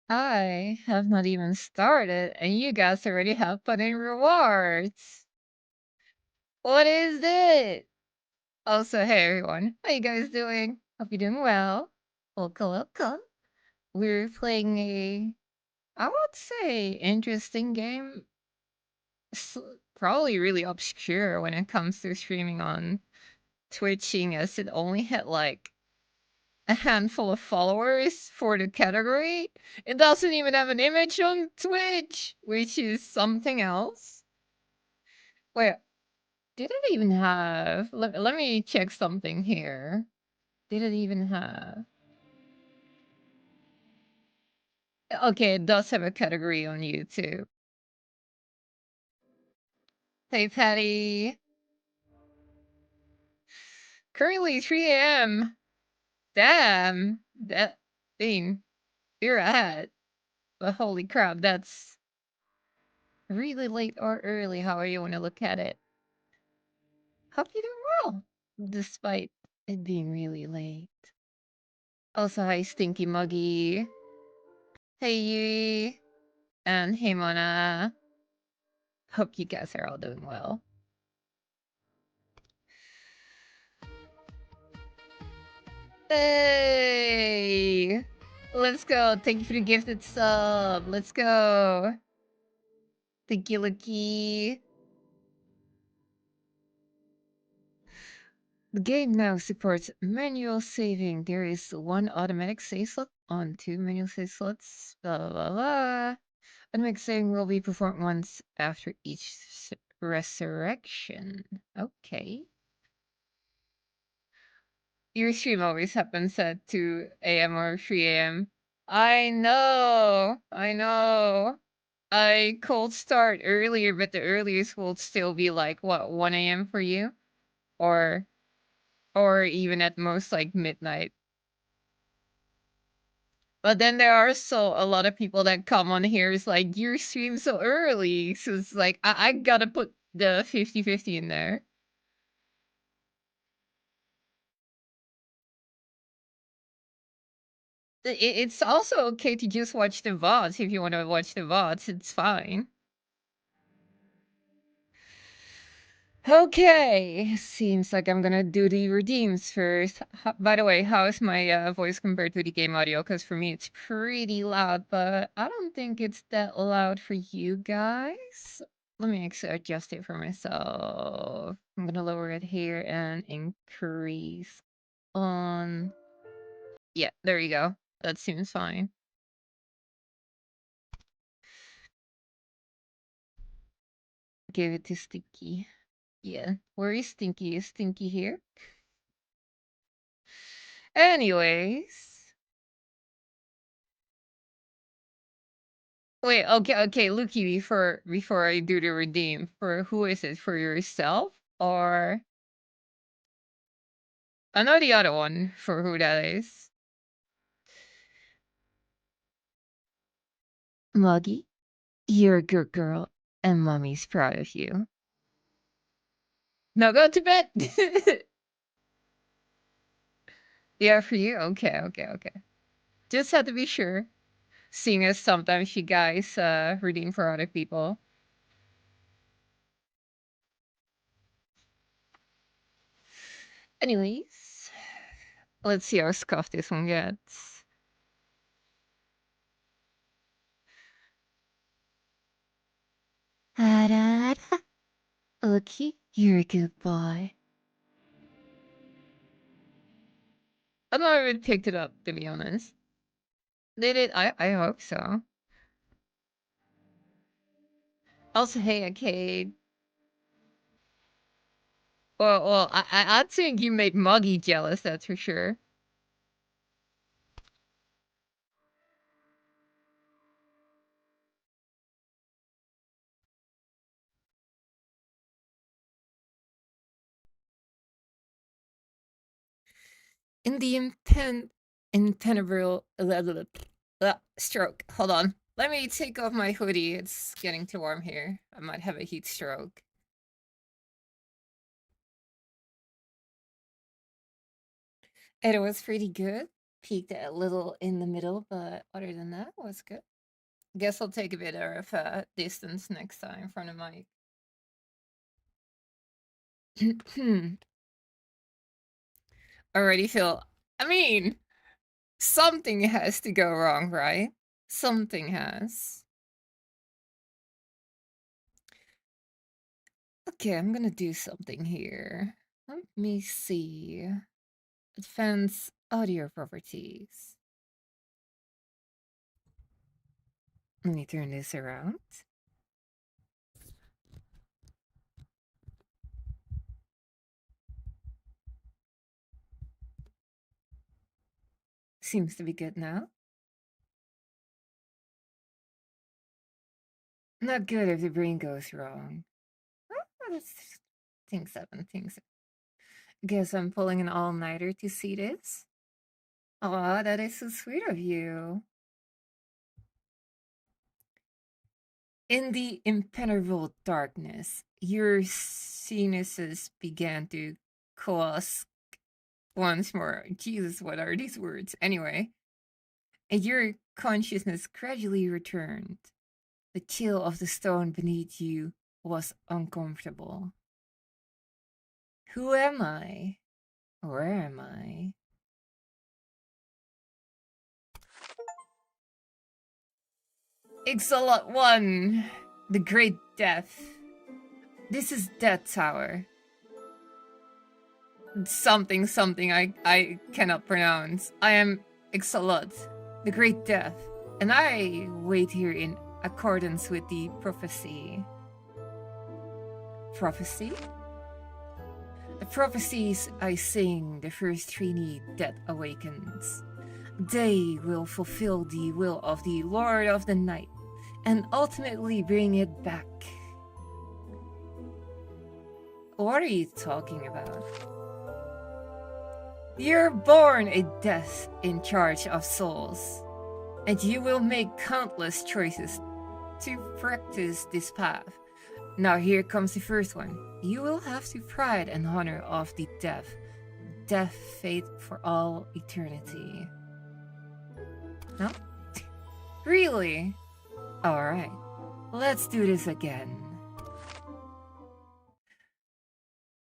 I have not even started, and you guys already have put in rewards. What is it? Also, hey everyone, how you guys doing? Hope you're doing well. Welcome, welcome. We're playing I would say, interesting game. Probably really obscure when it comes to streaming on Twitching, as it only had like a handful of followers for the category. It doesn't even have an image on Twitch, which is something else. Wait, did it even have... Let me check something here. Did it even have... Okay, it does have a category on YouTube. Hey, Patty. Currently 3 a.m. Damn. That thing. You're ahead. But holy crap, that's really late or early, however you want to look at it. Hope you're doing well, despite it being really late. Also, hi, Stinky Muggy. Hey, Yui. And hey, Mona. Hope you guys are all doing well. Hey! Let's go. Thank you for the gifted sub. Let's go. Thank you, Lucky. The game now supports manual saving. There is one automatic save slot on 2 manual save slots. Blah, blah, blah, blah. Automatic saving will be performed once after each resurrection. Okay. Your stream always happens at 2 a.m. or 3 a.m. I know. I know. I cold start earlier, but the earliest will still be like, what, 1 a.m. for you? Or even at most like midnight. But then there are still a lot of people that come on here is like, you stream so early. So it's like, I gotta put the 50-50 in there. It's also okay to just watch the VODs if you want to watch the VODs. It's fine. Okay, seems like I'm gonna do the redeems first. By the way, how is my voice compared to the game audio? Because for me it's pretty loud, but I don't think it's that loud for you guys. Let me adjust it for myself. I'm gonna lower it here and increase on... Yeah, there you go. That seems fine. Give it to Sticky. Yeah, where is Stinky? Is Stinky here? Anyways. Wait, okay, Lucky, before I do the redeem, for who is it? For yourself? Or... I know the other one, for who that is. Muggy, you're a good girl, and Mommy's proud of you. Now go to bed! Yeah, for you? Okay. Just had to be sure. Seeing as sometimes you guys redeem for other people. Anyways, let's see how scuffed this one gets. Lucky, you're a good boy. I don't know if it picked it up, to be honest. Did it? I hope so. Also, hey, Arcade. Well, I think you made Muggy jealous, that's for sure. In the impenetrable stroke. Hold on. Let me take off my hoodie. It's getting too warm here. I might have a heat stroke. It was pretty good. peaked a little in the middle, but other than that, it was good. Guess I'll take a bit of distance next time from the mic. Already feel... I mean, something has to go wrong, right? Something has. Okay, I'm gonna do something here. Let me see. Advanced audio properties. Let me turn this around. Seems to be good now. Not good if the brain goes wrong. Oh, that's thing 7, thing 7. Guess I'm pulling an all-nighter to see this. Aw, that is so sweet of you. In the impenetrable darkness, your sinuses began to coalesce once more. Jesus, what are these words? Anyway, and your consciousness gradually returned. The chill of the stone beneath you was uncomfortable. Who am I? Where am I? Ixolot 1, the Great Death. This is Death Tower. Something I cannot pronounce. I am Ixolot, the Great Death, and I wait here in accordance with the prophecy. Prophecy? The prophecies I sing, the first trainee Death awakens. They will fulfill the will of the Lord of the Night and ultimately bring it back. What are you talking about? You're born a death in charge of souls, and you will make countless choices to practice this path. Now here comes the first one. You will have to pride and honor of the death fate for all eternity. No? Really? Alright, let's do this again.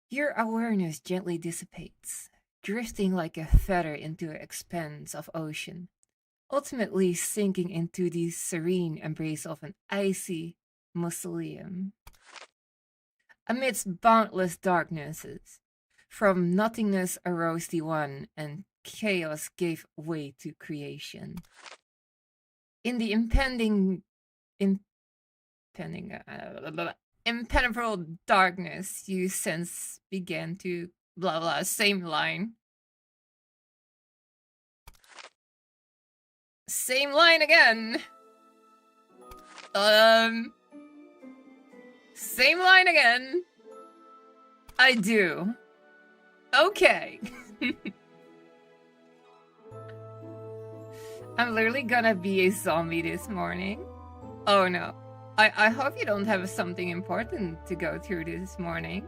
Your awareness gently dissipates, drifting like a feather into an expanse of ocean, ultimately sinking into the serene embrace of an icy mausoleum. Amidst boundless darknesses, from nothingness arose the One, and chaos gave way to creation. In the impenetrable darkness, you sense began to blah blah, same line. Same line again. Same line again. I do. Okay. I'm literally gonna be a zombie this morning. Oh no. I hope you don't have something important to go through this morning.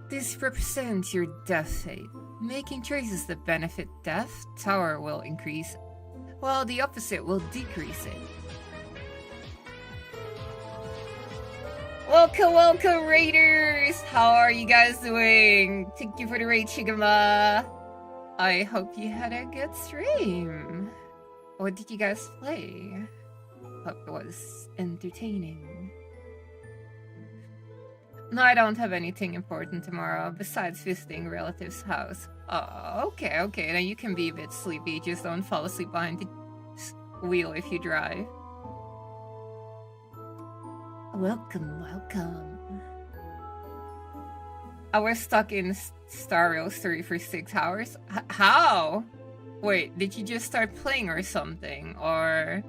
This represents your death fate. Making choices that benefit Death Tower will increase, while the opposite will decrease it. Welcome, Raiders! How are you guys doing? Thank you for the raid, Shigama. I hope you had a good stream. What did you guys play? Hope it was entertaining. No, I don't have anything important tomorrow besides visiting relatives' house. Oh, okay. Now you can be a bit sleepy. Just don't fall asleep behind the wheel if you drive. Welcome. I was stuck in Star Rail story for 6 hours. How? Wait, did you just start playing or something? Or...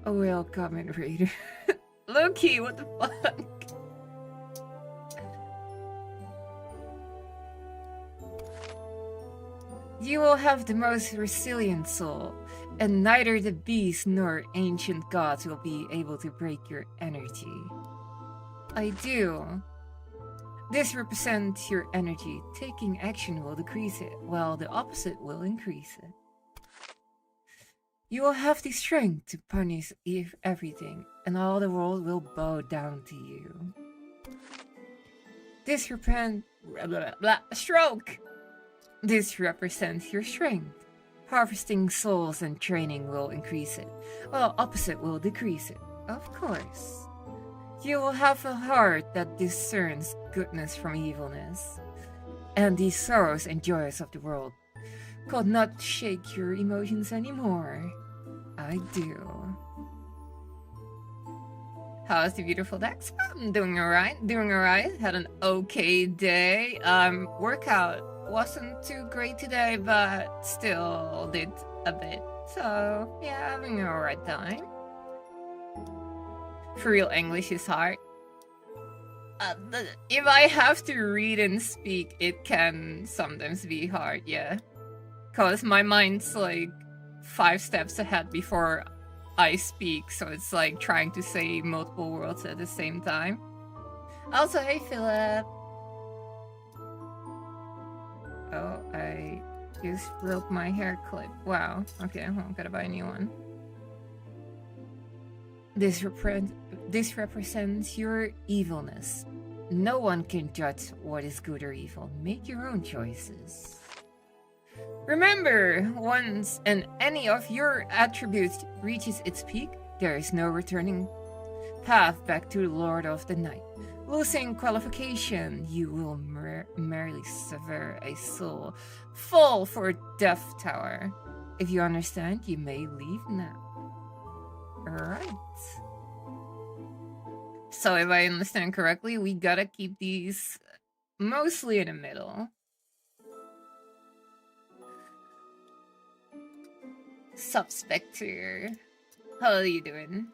Welcome, Raider. Loki, what the fuck? You will have the most resilient soul, and neither the beast nor ancient gods will be able to break your energy. I do. This represents your energy. Taking action will decrease it, while the opposite will increase it. You will have the strength to punish everything, and all the world will bow down to you. This stroke! This represents your strength. Harvesting souls and training will increase it, while opposite will decrease it. Of course. You will have a heart that discerns goodness from evilness, and the sorrows and joys of the world could not shake your emotions anymore. I do. How's the beautiful Dex? I'm doing alright. Had an okay day. Workout wasn't too great today, but still did a bit. So, yeah, having an alright time. For real, English is hard. If I have to read and speak, it can sometimes be hard, yeah. Cause my mind's like 5 steps ahead before I speak, so it's like trying to say multiple words at the same time. Also, hey Philip! Oh, I just broke my hair clip. Wow, okay, well, gotta buy a new one. This represents your evilness. No one can judge what is good or evil. Make your own choices. Remember, once any of your attributes reaches its peak, there is no returning path back to the Lord of the Night. Losing qualification, you will merely sever a soul. Fall for Death Tower. If you understand, you may leave now. Alright. So if I understand correctly, we gotta keep these mostly in the middle. Sup, Spectre. How are you doing?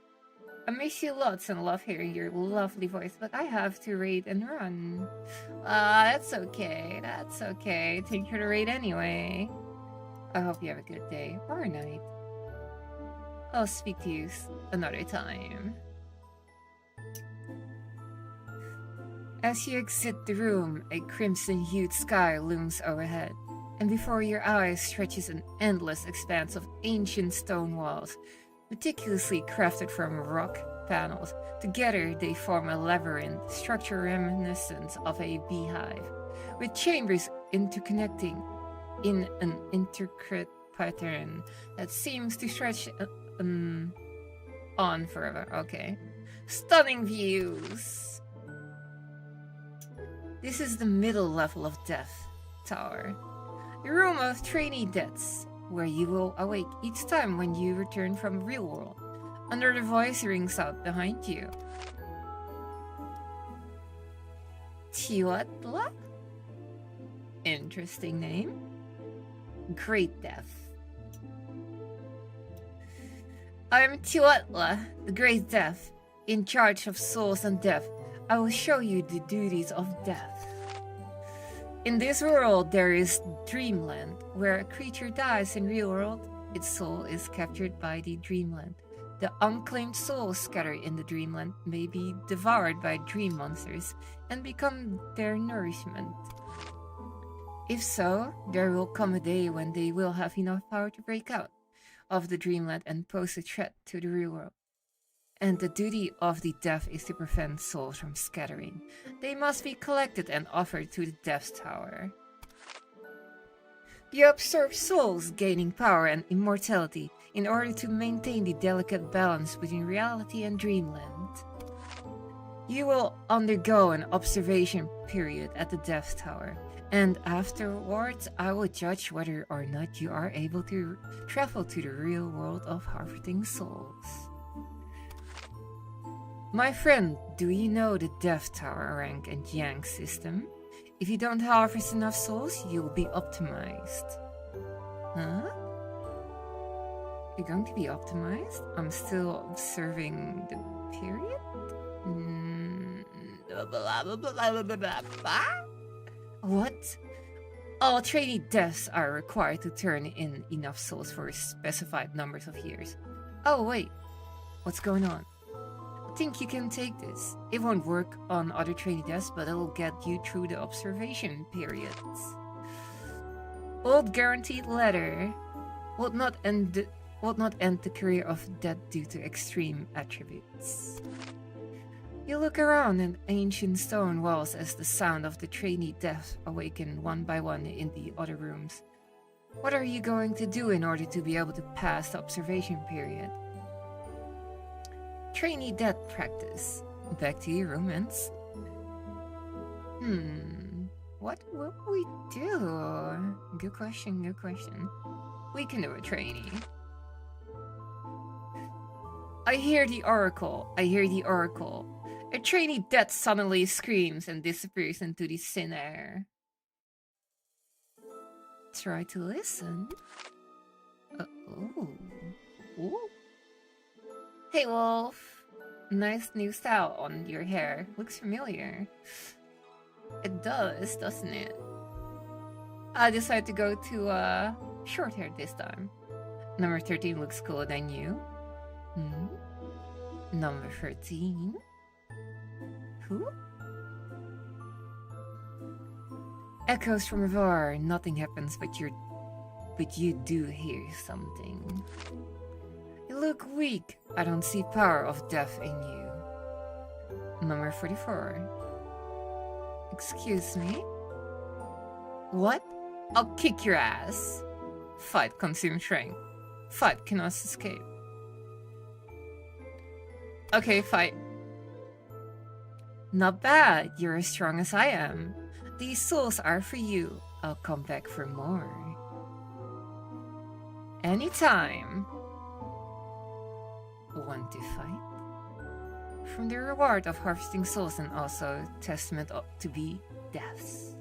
I miss you lots and love hearing your lovely voice, but I have to raid and run. That's okay. That's okay. Take her to raid anyway. I hope you have a good day or night. I'll speak to you another time. As you exit the room, a crimson-hued sky looms overhead, and before your eyes stretches an endless expanse of ancient stone walls, meticulously crafted from rock panels. Together they form a labyrinth structure reminiscent of a beehive, with chambers interconnecting in an intricate pattern that seems to stretch on forever. Okay. Stunning views! This is the middle level of Death Tower. The room of trainee deaths, where you will awake each time when you return from the real world. Under the voice rings out behind you. Tiwatla? Interesting name. Great Death. I am Tiwatla, the Great Death, in charge of souls and death. I will show you the duties of death. In this world, there is Dreamland, where a creature dies in real world, its soul is captured by the Dreamland. The unclaimed souls scattered in the Dreamland may be devoured by dream monsters and become their nourishment. If so, there will come a day when they will have enough power to break out of the Dreamland and pose a threat to the real world. And the duty of the death is to prevent souls from scattering. They must be collected and offered to the Death Tower. You absorb souls, gaining power and immortality in order to maintain the delicate balance between reality and dreamland. You will undergo an observation period at the Death Tower, and afterwards I will judge whether or not you are able to travel to the real world of harvesting souls. My friend, do you know the Death Tower rank and yank system? If you don't harvest enough souls, you'll be optimized. Huh? You're going to be optimized? I'm still observing the period? What? All trainee deaths are required to turn in enough souls for specified numbers of years. Oh wait, what's going on? think you can take this. It won't work on other trainee desks, but it'll get you through the observation periods. Old guaranteed letter. Would not end the career of death due to extreme attributes. You look around in ancient stone walls as the sound of the trainee death awaken one by one in the other rooms. What are you going to do in order to be able to pass the observation period? Trainee death practice. Back to your room and what will we do? Good question, good question. We can do a trainee. I hear the oracle. I hear the oracle. A trainee death suddenly screams and disappears into the thin air. Try to listen. Ooh. Hey, Wolf. Nice new style on your hair. Looks familiar. It does, doesn't it? I decided to go to short hair this time. Number 13 looks cooler than you. Number 13? Who? Echoes from afar. Nothing happens, but you do hear something. You look weak. I don't see power of death in you. Number 44. Excuse me? What? I'll kick your ass. Fight consumes strength. Fight cannot escape. Okay, fight. Not bad. You're as strong as I am. These souls are for you. I'll come back for more. Anytime. Want to fight? From the reward of harvesting souls and also testament to be deaths.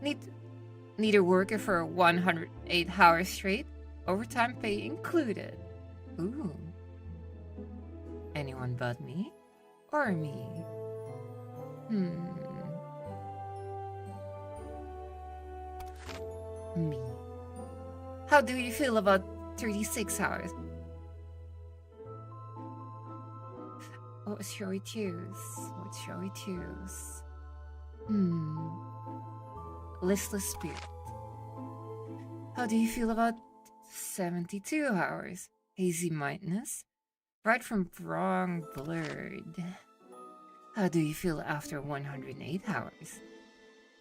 Need a worker for 108 hours straight. Overtime pay included. Ooh. Anyone but me? Or me? Me. How do you feel about 36 hours? What shall we choose? What shall we choose? Listless spirit. How do you feel about 72 hours? Hazy mindedness? Right from wrong blurred. How do you feel after 108 hours?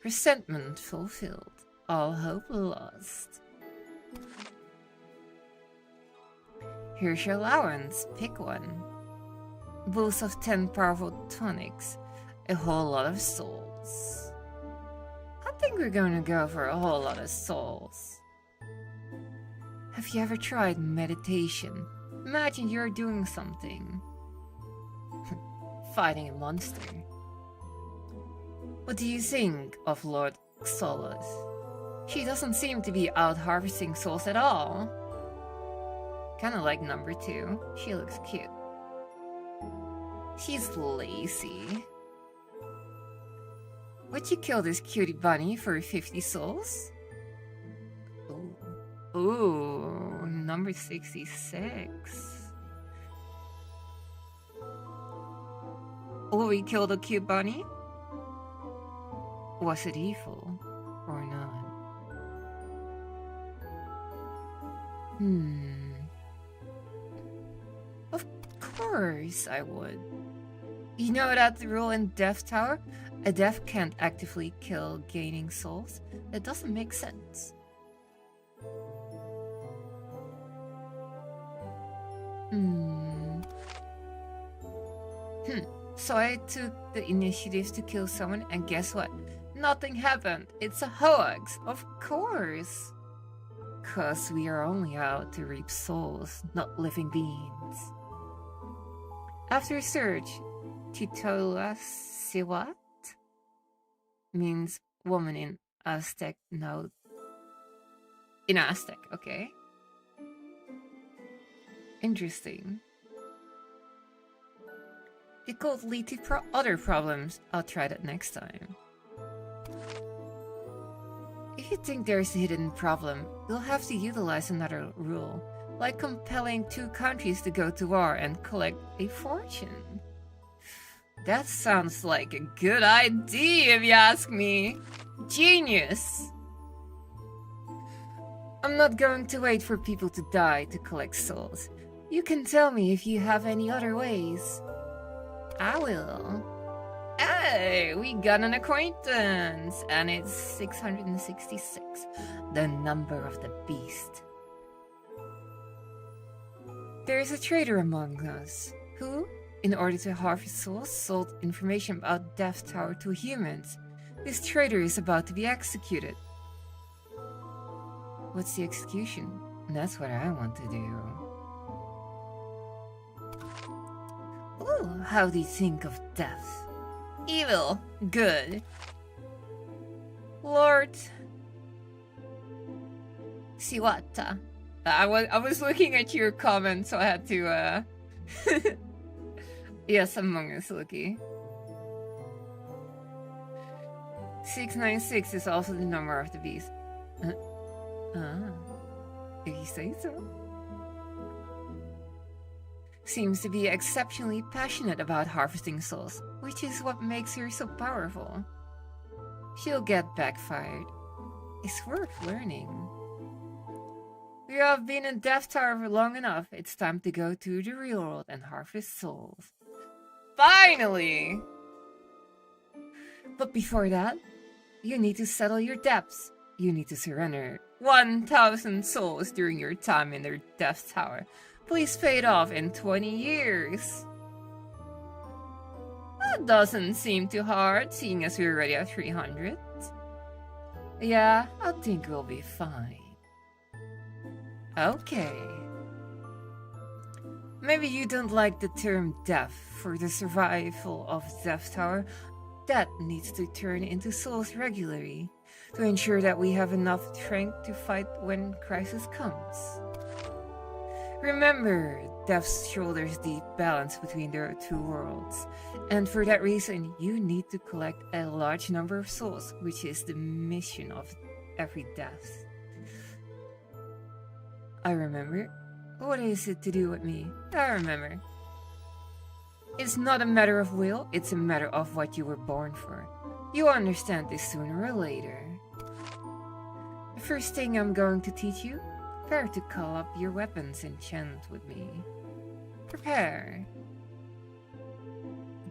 Resentment fulfilled. All hope lost. Here's your allowance. Pick one. Boost of 10 powerful tonics. A whole lot of souls. I think we're gonna go for a whole lot of souls. Have you ever tried meditation? Imagine you're doing something. Fighting a monster. What do you think of Lord Xolus? She doesn't seem to be out harvesting souls at all. Kinda like number 2. She looks cute. She's lazy. Would you kill this cutie bunny for 50 souls? Ooh, number 66. Will we kill the cute bunny? Was it evil or not? Of course I would. You know that rule in Death Tower? A death can't actively kill gaining souls? That doesn't make sense. So I took the initiative to kill someone, and guess what? Nothing happened. It's a hoax, of course. 'Cause we are only out to reap souls, not living beings. After research, Chitola Siwat means woman in Aztec. No, in Aztec, okay. Interesting. It could lead to other problems. I'll try that next time. If you think there's a hidden problem, you'll have to utilize another rule. like compelling 2 countries to go to war and collect a fortune. That sounds like a good idea, if you ask me. Genius! I'm not going to wait for people to die to collect souls. You can tell me if you have any other ways. I will. Hey, we got an acquaintance, and it's 666, the number of the beast. There is a trader among us who, in order to harvest souls, sold information about Death Tower to humans. This trader is about to be executed. What's the execution? That's what I want to do. Ooh, how do you think of death? Evil. Good. Lord Siwata. I was looking at your comment, so I had to Yes, Among Us, Lucky. 696 is also the number of the beast. If you say so. Seems to be exceptionally passionate about harvesting souls, which is what makes her so powerful. She'll get backfired. It's worth learning. We have been in Death Tower for long enough. It's time to go to the real world and harvest souls. Finally! But before that, you need to settle your debts. You need to surrender 1,000 souls during your time in the Death Tower. Please pay it off in 20 years. That doesn't seem too hard, seeing as we're already at 300. Yeah, I think we'll be fine. Okay. Maybe you don't like the term death. For the survival of Death Tower, that needs to turn into souls regularly, to ensure that we have enough strength to fight when crisis comes. Remember, Death's shoulders deep balance between their 2 worlds, and for that reason, you need to collect a large number of souls, which is the mission of every death. I remember. What is it to do with me? I remember. It's not a matter of will, it's a matter of what you were born for. You'll understand this sooner or later. The first thing I'm going to teach you, prepare to call up your weapons and chant with me. Prepare.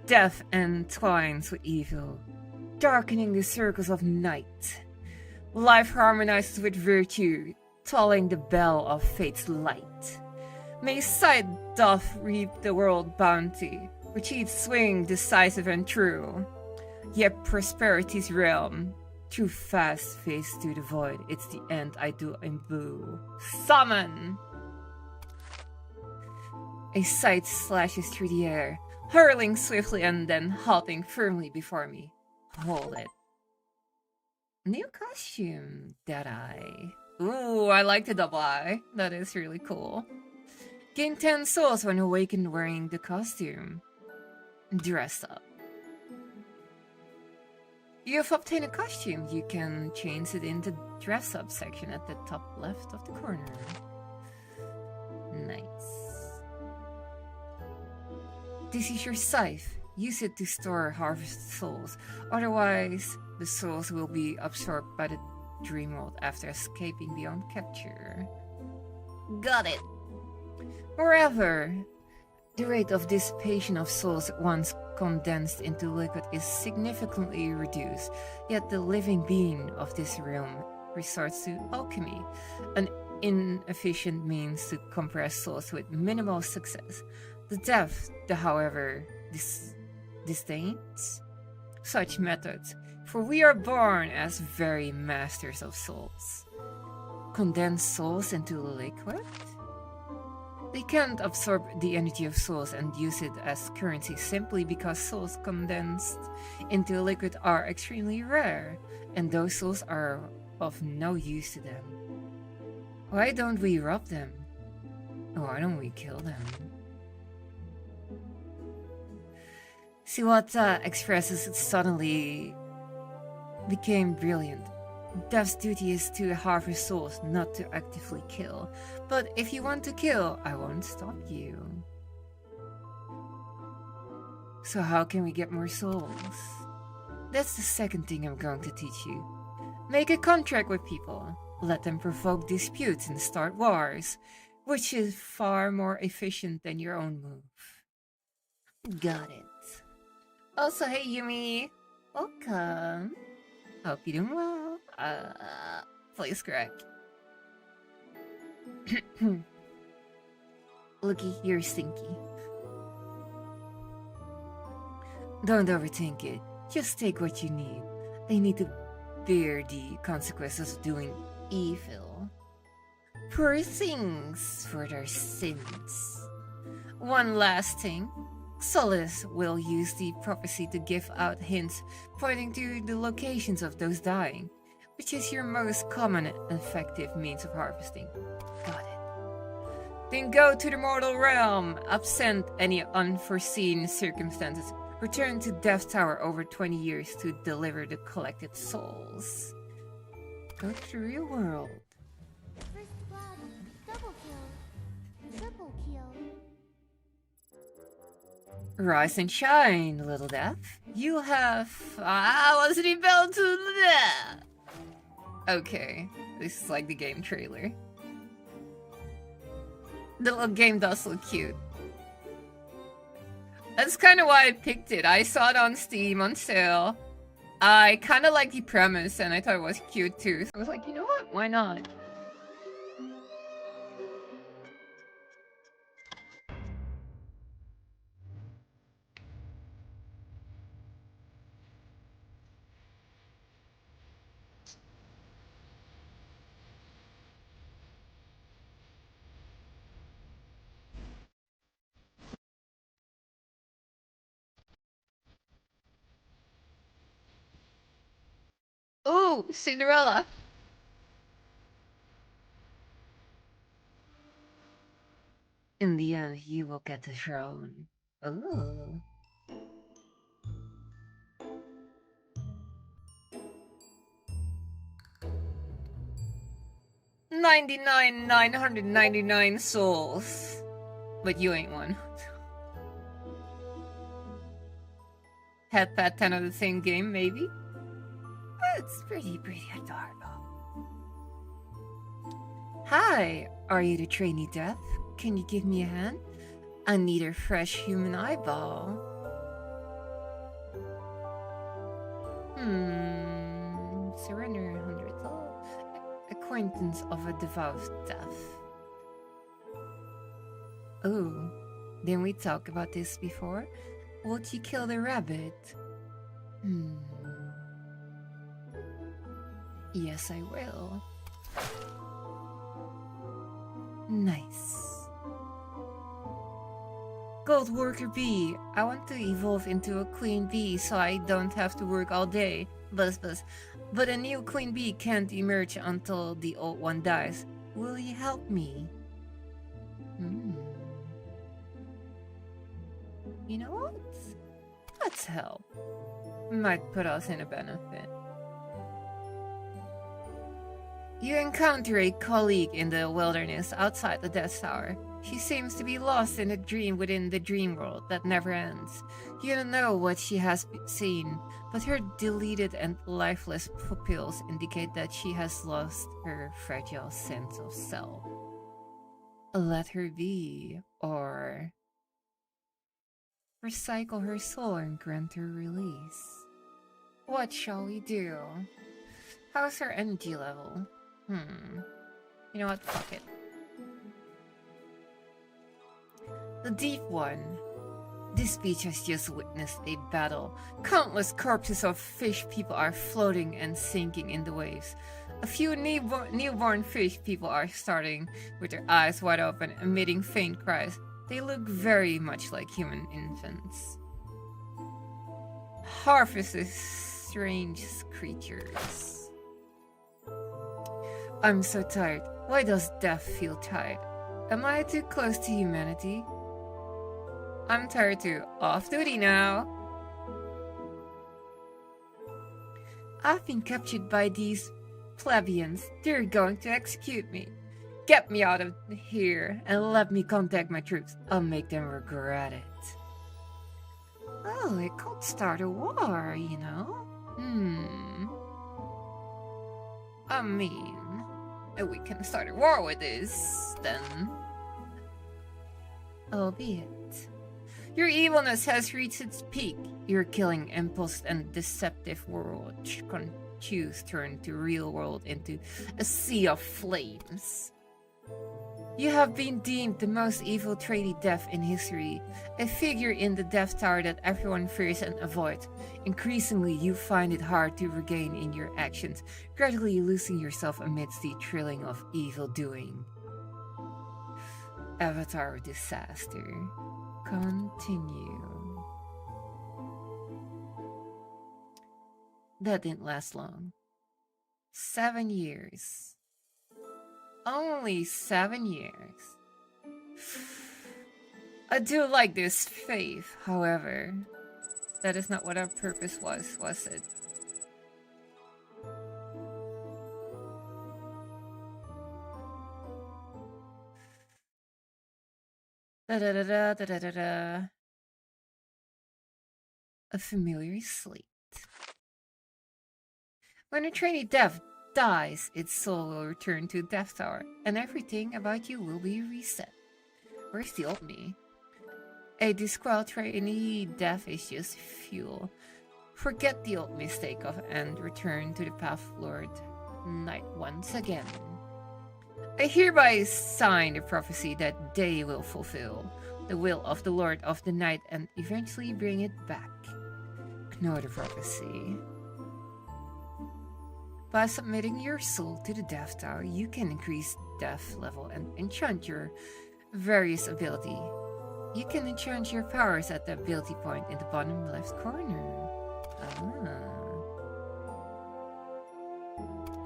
Death entwines with evil, darkening the circles of night. Life harmonizes with virtue, tolling the bell of fate's light. May sight doth reap the world bounty, which each swing decisive and true. Yet prosperity's realm, too fast face to the void, it's the end I do imbue. Summon! A sight slashes through the air, hurling swiftly and then halting firmly before me. Hold it. New costume, Deadeye. Ooh, I like the double eye. That is really cool. Gain 10 souls when awakened wearing the costume. Dress up. You've obtained a costume. You can change it in the dress up section at the top left of the corner. Nice. This is your scythe. Use it to store harvest souls. Otherwise, the souls will be absorbed by the dream world after escaping beyond capture. Got it. Moreover, the rate of dissipation of souls once condensed into liquid is significantly reduced, yet the living being of this realm resorts to alchemy, an inefficient means to compress souls with minimal success. The deaf, however, disdains such methods, for we are born as very masters of souls. Condense souls into liquid? They can't absorb the energy of souls and use it as currency simply because souls condensed into liquid are extremely rare, and those souls are of no use to them. Why don't we rob them? Why don't we kill them? Siwata expresses suddenly became brilliant. Death's duty is to harvest souls, not to actively kill. But if you want to kill, I won't stop you. So how can we get more souls? That's the second thing I'm going to teach you. Make a contract with people. Let them provoke disputes and start wars, which is far more efficient than your own move. Got it. Also, hey Yumi! Welcome! Hope you're doing well. Voice crack. Looky, you're stinky. Don't overthink it. Just take what you need. They need to bear the consequences of doing evil. Poor things for their sins. One last thing. Solace will use the prophecy to give out hints pointing to the locations of those dying, which is your most common and effective means of harvesting. Got it. Then go to the mortal realm, absent any unforeseen circumstances. Return to Death Tower over 20 years to deliver the collected souls. Go to the real world. First blood, double kill, triple kill. Rise and shine, little Death. You have... I wasn't able to... Okay, this is like the game trailer. The little game does look cute. That's kind of why I picked it. I saw it on Steam on sale. I kind of like the premise and I thought it was cute too. So I was like, you know what? Why not? Oh, Cinderella. In the end, you will get the throne. Oh. $99,999 souls. But you ain't one. Had that 10 of the same game, maybe? It's pretty adorable. Hi, are you the Trainee Death? Can you give me a hand? I need a fresh human eyeball. Surrender 100 souls. Acquaintance of a devout death. Oh, didn't we talk about this before? Would you kill the rabbit? Yes, I will. Nice. Gold worker bee. I want to evolve into a queen bee so I don't have to work all day. Buzz. But a new queen bee can't emerge until the old one dies. Will you help me? You know what? Let's help. Might put us in a benefit. You encounter a colleague in the wilderness outside the Death Tower. She seems to be lost in a dream within the dream world that never ends. You don't know what she has seen, but her deleted and lifeless pupils indicate that she has lost her fragile sense of self. Let her be, or recycle her soul and grant her release. What shall we do? How's her energy level? You know what? Fuck it. The Deep One. This beach has just witnessed a battle. Countless corpses of fish people are floating and sinking in the waves. A few newborn fish people are starting with their eyes wide open, emitting faint cries. They look very much like human infants. Harvest is strange creatures. I'm so tired. Why does death feel tired? Am I too close to humanity? I'm tired too. Off duty now. I've been captured by these plebeians, they're going to execute me. Get me out of here and let me contact my troops. I'll make them regret it. Oh, it could start a war, you know? I mean, we can start a war with this, then. Albeit. Your evilness has reached its peak. Your killing impulse and deceptive world choose turn to real world into a sea of flames. You have been deemed the most evil trainee death in history, a figure in the Death Tower that everyone fears and avoids. Increasingly, you find it hard to regain in your actions, gradually losing yourself amidst the thrilling of evil doing. Avatar of Disaster. Continue. That didn't last long. 7 years. Only 7 years. I do like this faith, however. That is not what our purpose was it? Da-da-da-da-da-da-da. A familiar slate. When a trainee death dies, its soul will return to Death Tower, and everything about you will be reset. Where's the old me? A disqual trainee death is just fuel. Forget the old mistake of and return to the path of Lord Night once again. I hereby sign the prophecy that they will fulfill the will of the Lord of the Night and eventually bring it back. Ignore the prophecy. By submitting your soul to the Death Tower, you can increase death level and enchant your various ability. You can enchant your powers at the ability point in the bottom left corner.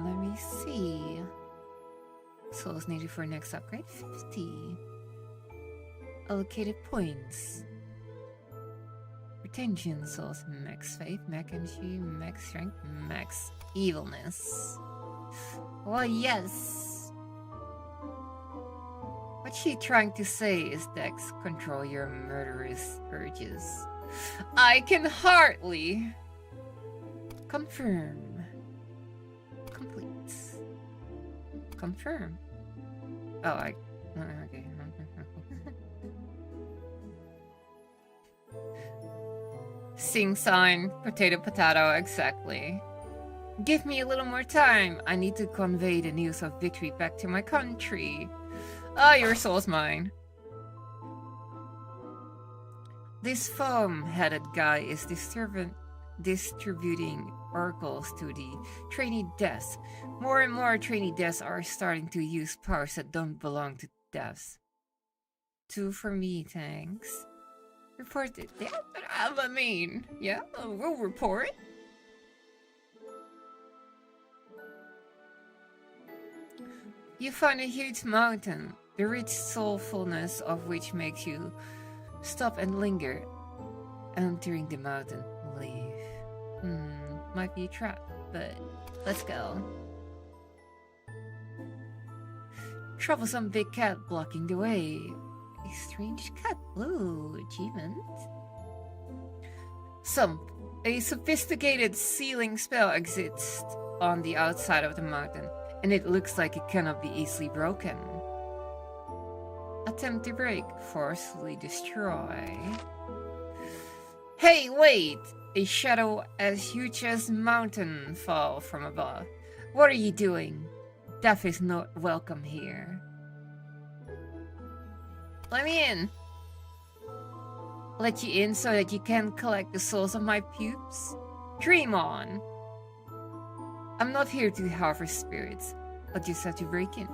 Let me see. Souls needed for next upgrade, 50. Allocated points. Retention souls, max faith, max energy, max strength, max evilness. Well, yes. What she trying to say is, Dex, control your murderous urges. I can hardly confirm. Complete. Confirm. Oh, okay. Sing sign, potato, exactly. Give me a little more time. I need to convey the news of victory back to my country. Ah, your soul's mine. This foam-headed guy is distributing oracles to the trainee deaths. More and more trainee deaths are starting to use powers that don't belong to deaths. 2 for me, thanks. Report it. Yeah, I mean, yeah, we'll report. You find a huge mountain, the rich soulfulness of which makes you stop and linger. Entering the mountain, leave. Might be a trap, but let's go. Troublesome big cat blocking the way. A strange cat. Ooh, achievement. A sophisticated sealing spell exists on the outside of the mountain, and it looks like it cannot be easily broken. Attempt to break, forcefully destroy. Hey, wait! A shadow as huge as mountain fall from above. What are you doing? Death is not welcome here. Let me in. Let you in so that you can collect the souls of my pupils? Dream on. I'm not here to harvest spirits. I'll just have to break in.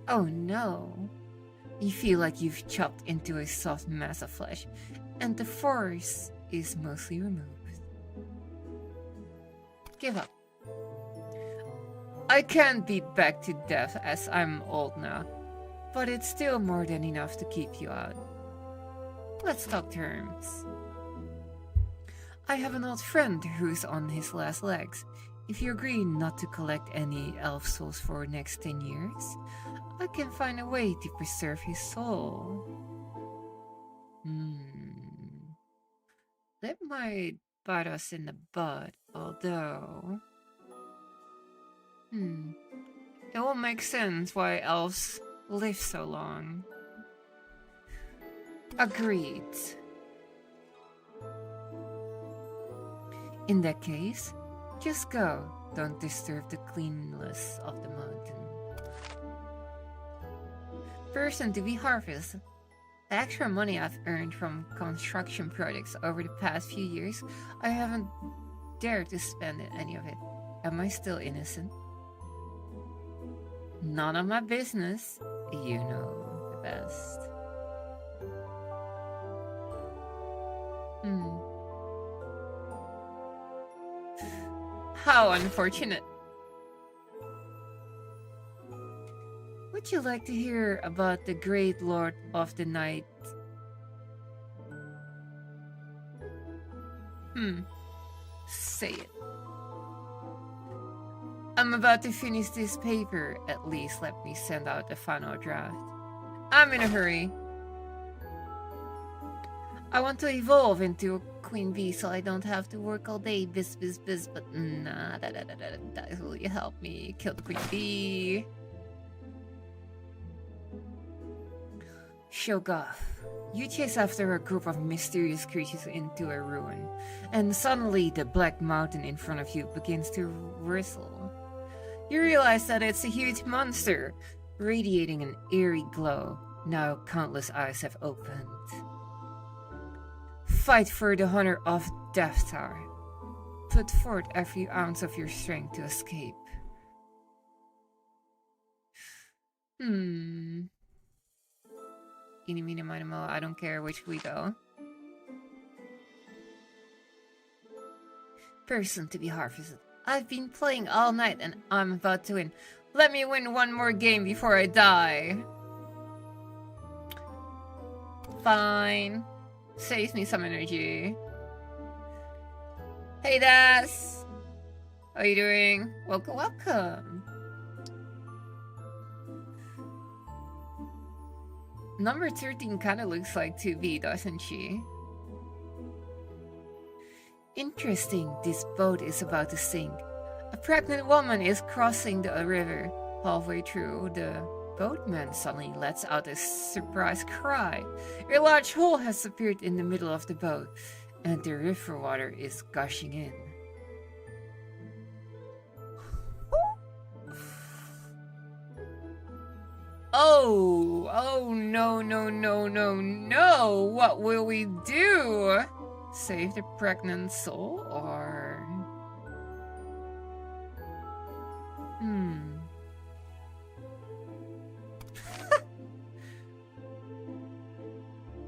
Oh no. You feel like you've chopped into a soft mass of flesh, and the force is mostly removed. Give up. I can't beat back to death as I'm old now, but it's still more than enough to keep you out. Let's talk terms. I have an old friend who's on his last legs. If you agree not to collect any elf souls for the next 10 years, I can find a way to preserve his soul. That might bite us in the butt, although... It will make sense why elves live so long. Agreed. In that case, just go. Don't disturb the cleanliness of the mountain. Person to be harvested. The extra money I've earned from construction projects over the past few years, I haven't dared to spend any of it. Am I still innocent? None of my business. You know the best. How unfortunate. Would you like to hear about the great Lord of the Night? Say it. I'm about to finish this paper. At least let me send out the final draft. I'm in a hurry. I want to evolve into a queen bee so I don't have to work all day, biz, but nah, that will you help me kill the queen bee? Shogoff, you chase after a group of mysterious creatures into a ruin, and suddenly the black mountain in front of you begins to whistle. You realize that it's a huge monster, radiating an eerie glow. Now countless eyes have opened. Fight for the honor of Death Tower. Put forth every ounce of your strength to escape. Eeny, meeny, miny, mo, I don't care which we go. Person to be harvested. I've been playing all night and I'm about to win. Let me win one more game before I die. Fine. Saves me some energy. Hey Das! How are you doing? Welcome, welcome. Number 13 kinda looks like 2B, doesn't she? Interesting, this boat is about to sink. A pregnant woman is crossing the river. Halfway through, the boatman suddenly lets out a surprised cry. A large hole has appeared in the middle of the boat, and the river water is gushing in. Oh no, what will we do? Save the pregnant soul, or...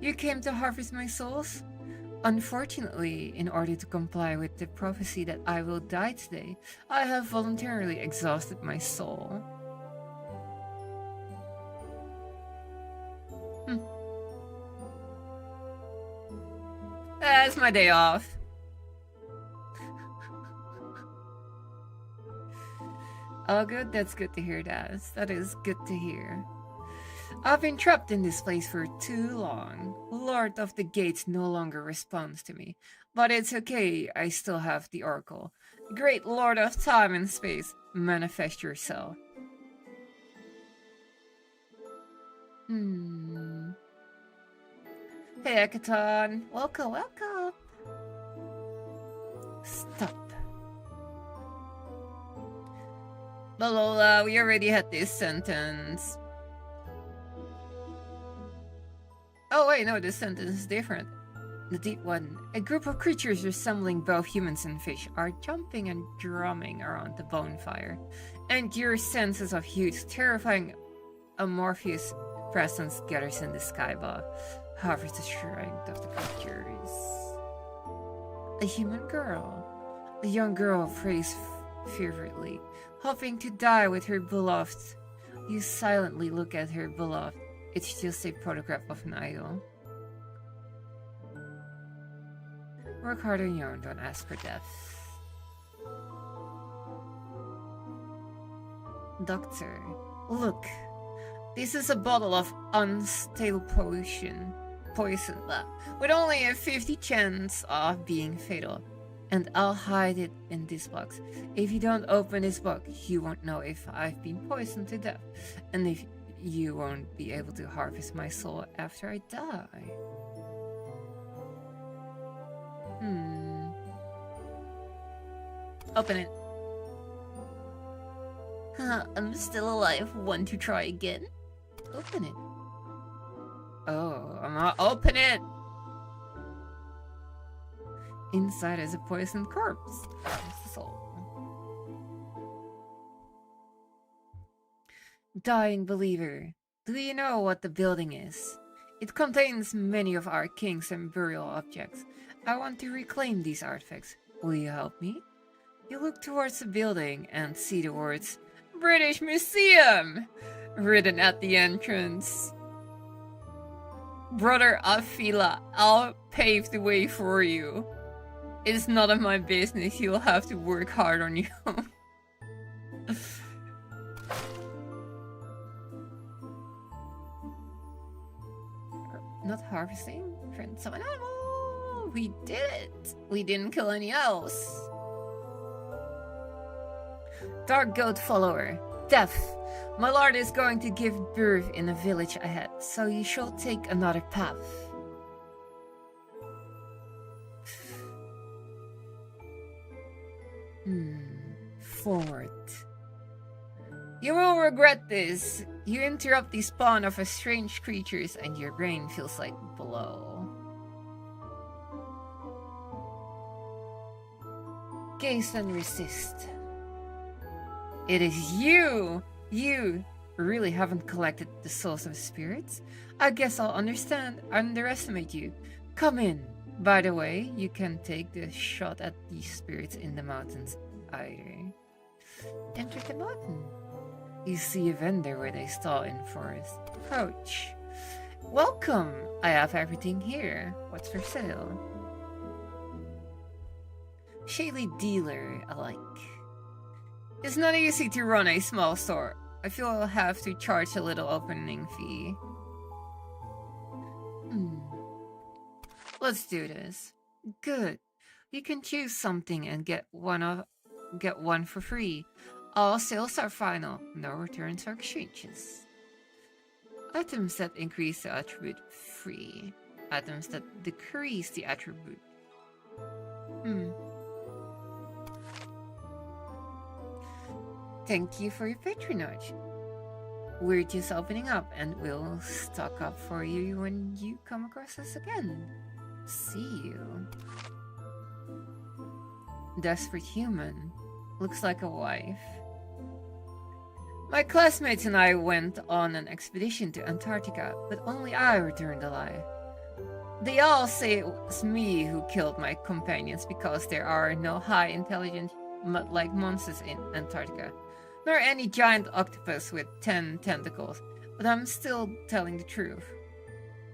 You came to harvest my souls? Unfortunately, in order to comply with the prophecy that I will die today, I have voluntarily exhausted my soul. That's my day off. Oh good, that's good to hear, Daz. That is good to hear. I've been trapped in this place for too long. Lord of the Gates no longer responds to me. But it's okay, I still have the Oracle. Great Lord of Time and Space, manifest yourself. Hey Akaton, welcome, welcome. Stop. Lola, we already had this sentence. Oh wait, no, this sentence is different. The deep one. A group of creatures resembling both humans and fish are jumping and drumming around the bonfire. And your senses of huge, terrifying, amorphous presence gathers in the sky above. However, the strength of the creatures. A human girl. A young girl prays fervently, hoping to die with her beloved. You silently look at her beloved. It's just a photograph of an idol. Work hard on your own, don't ask for death. Doctor, look. This is a bottle of unstable poison, with only a 50 chance of being fatal. And I'll hide it in this box. If you don't open this box, you won't know if I've been poisoned to death. And if you won't be able to harvest my soul after I die. Open it. I'm still alive. Want to try again? Open it. Oh, I'm not open it! Inside is a poisoned corpse. Harvest the soul. Dying believer, do you know what the building is? It contains many of our kings and burial objects. I want to reclaim these artifacts. Will you help me? You look towards the building and see the words British Museum written at the entrance. Brother Afila, I'll pave the way for you. It's none of my business. You'll have to work hard on your own. Not harvesting? Friend some animal! We did it! We didn't kill any else. Dark goat follower. Death. My lord is going to give birth in a village ahead, so you shall take another path. Forward. You will regret this. You interrupt the spawn of a strange creatures and your brain feels like blow. Gaze and resist. It is you! You really haven't collected the souls of spirits? I guess I'll underestimate you. Come in. By the way, you can take the shot at these spirits in the mountains either. Enter the mountain. You see a vendor where they stall in forest. Approach. Welcome! I have everything here. What's for sale? Shady dealer alike. It's not easy to run a small store. I feel I'll have to charge a little opening fee. Let's do this. Good. You can choose something and get one for free. All sales are final. No returns or exchanges. Items that increase the attribute free. Items that decrease the attribute. Thank you for your patronage. We're just opening up and we'll stock up for you when you come across us again. See you. Desperate human. Looks like a wife. My classmates and I went on an expedition to Antarctica, but only I returned alive. They all say it was me who killed my companions because there are no high intelligent mud-like monsters in Antarctica, nor any giant octopus with 10 tentacles, but I'm still telling the truth.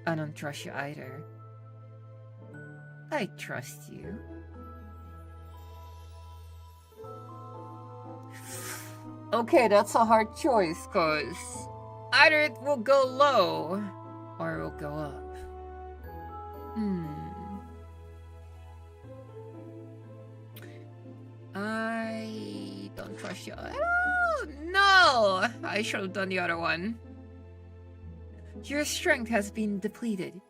I don't trust you either. I trust you. Okay, that's a hard choice, cause either it will go low or it will go up. I don't trust you. Oh, no! I should have done the other one. Your strength has been depleted.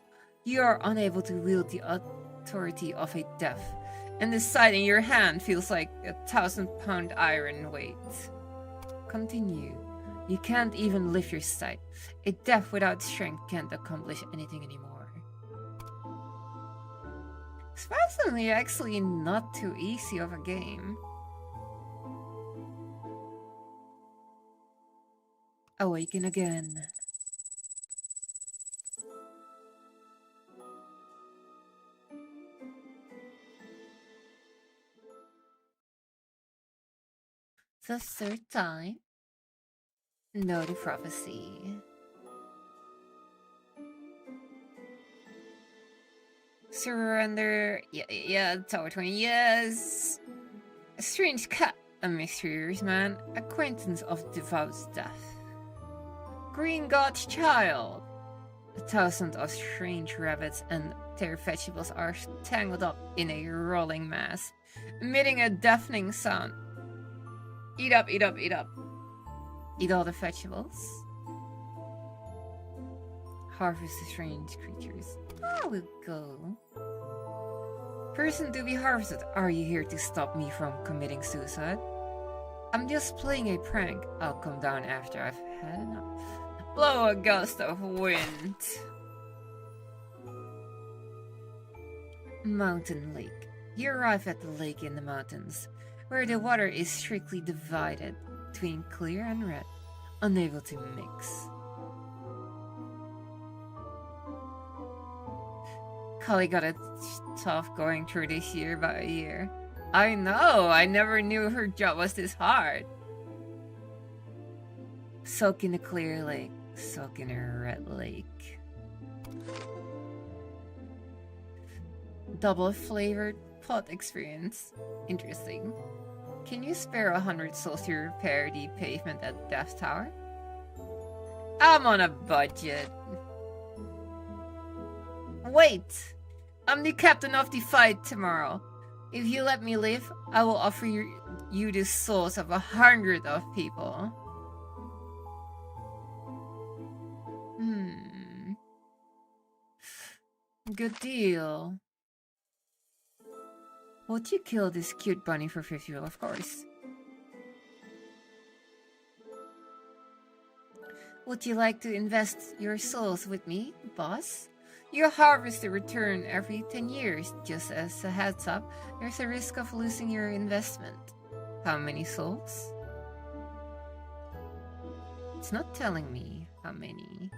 You are unable to wield the authority of a death, and the sight in your hand feels like 1,000-pound iron weight. Continue. You can't even lift your sight. A death without strength can't accomplish anything anymore. Surprisingly, actually not too easy of a game. Awaken again. The third time. Know the prophecy. Surrender. Yeah, Tower 20. Yes. A strange cat. A mysterious man. Acquaintance of devout death. Green God's child. A thousand of strange rabbits and their vegetables are tangled up in a rolling mass, emitting a deafening sound. Eat up, eat up, eat up. Eat all the vegetables. Harvest the strange creatures. I will go. Person to be harvested, are you here to stop me from committing suicide? I'm just playing a prank. I'll come down after I've had enough. Blow a gust of wind. Mountain Lake. You arrive at the lake in the mountains, where the water is strictly divided between clear and red, unable to mix. Kali got it tough going through this year by a year. I know, I never knew her job was this hard. Soak in a clear lake, soak in a red lake. Double flavored pot experience. Interesting. Can you spare 100 souls to repair the pavement at Death Tower? I'm on a budget. Wait! I'm the captain of the fight tomorrow. If you let me live, I will offer you the souls of 100 of people. Good deal. Would you kill this cute bunny for 50? Of course. Would you like to invest your souls with me, boss? You harvest a return every 10 years. Just as a heads up, there's a risk of losing your investment. How many souls? It's not telling me how many.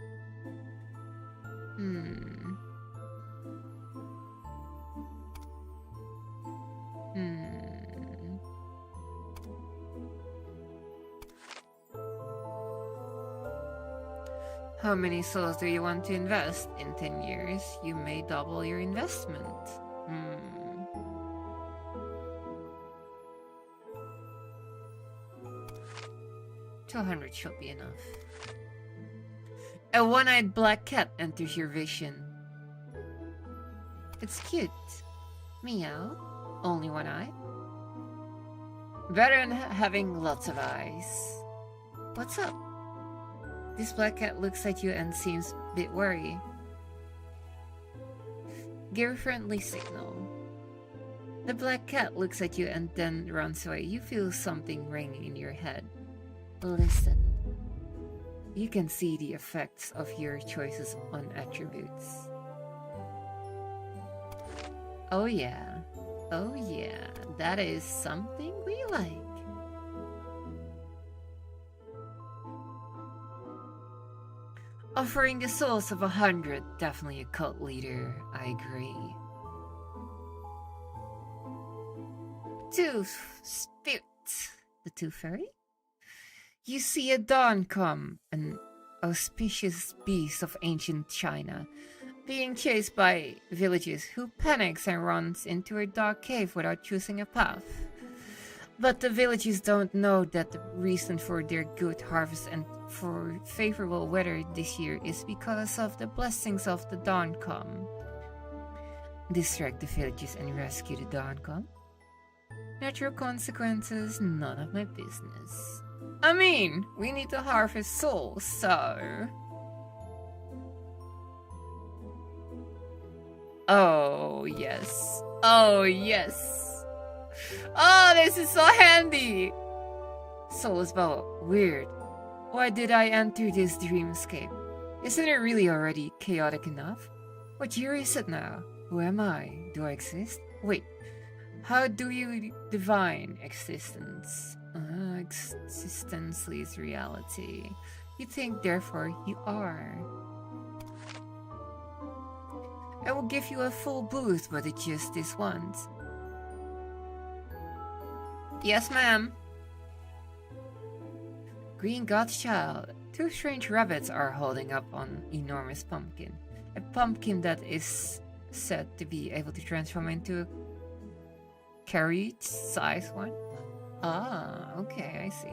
How many souls do you want to invest? In 10 years, you may double your investment. 200 should be enough. A one-eyed black cat enters your vision. It's cute. Meow. Only one eye? Better than having lots of eyes. What's up? This black cat looks at you and seems a bit worried. Give a friendly signal. The black cat looks at you and then runs away. You feel something ringing in your head. Listen. You can see the effects of your choices on attributes. Oh yeah. Oh yeah. That is something we like. Offering the souls of 100, definitely a cult leader, I agree. Tooth Spirit, the Tooth Fairy? You see a dawn come, an auspicious beast of ancient China, being chased by villagers who panics and runs into a dark cave without choosing a path. But the villagers don't know that the reason for their good harvest and for favorable weather this year is because of the blessings of the dawn come. Distract the villagers and rescue the dawn come? Natural consequences, none of my business. I mean, we need to harvest souls, so... Oh, yes. Oh, yes. Oh, this is so handy! Souls bow. Weird. Why did I enter this dreamscape? Isn't it really already chaotic enough? What year is it now? Who am I? Do I exist? Wait. How do you divine existence? Existence is reality. You think, therefore, you are. I will give you a full boost, but it's just this once. Yes, ma'am. Green God's child. Two strange rabbits are holding up an enormous pumpkin. A pumpkin that is said to be able to transform into a carrot-sized one. Ah, okay, I see.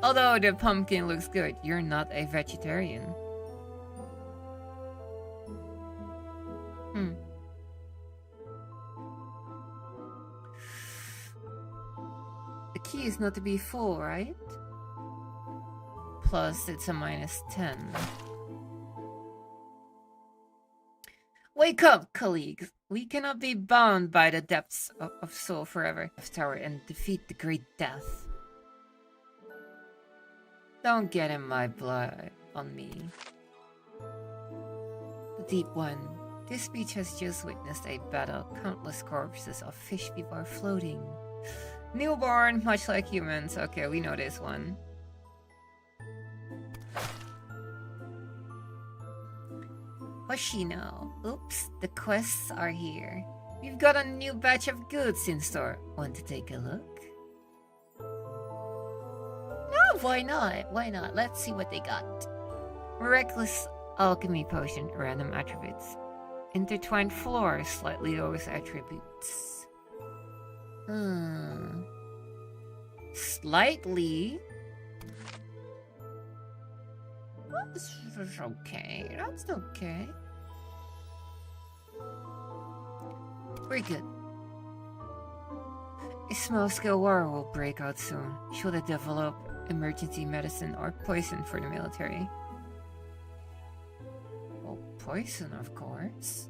Although the pumpkin looks good, you're not a vegetarian. The key is not to be full, right? Plus, it's a -10. Wake up, colleagues! We cannot be bound by the depths of soul forever. Tower and defeat the great death. Don't get in my blood on me. The Deep One. This beach has just witnessed a battle. Countless corpses of fish people are floating. Newborn, much like humans. Okay, we know this one. What's she know? Oops, the quests are here. We've got a new batch of goods in store. Want to take a look? No, why not? Why not? Let's see what they got. Reckless alchemy potion, random attributes. Intertwined floor, slightly lowers attributes. Slightly? That's okay. That's okay. We're good. A small-scale war will break out soon. Should I develop emergency medicine or poison for the military? Well, poison, of course.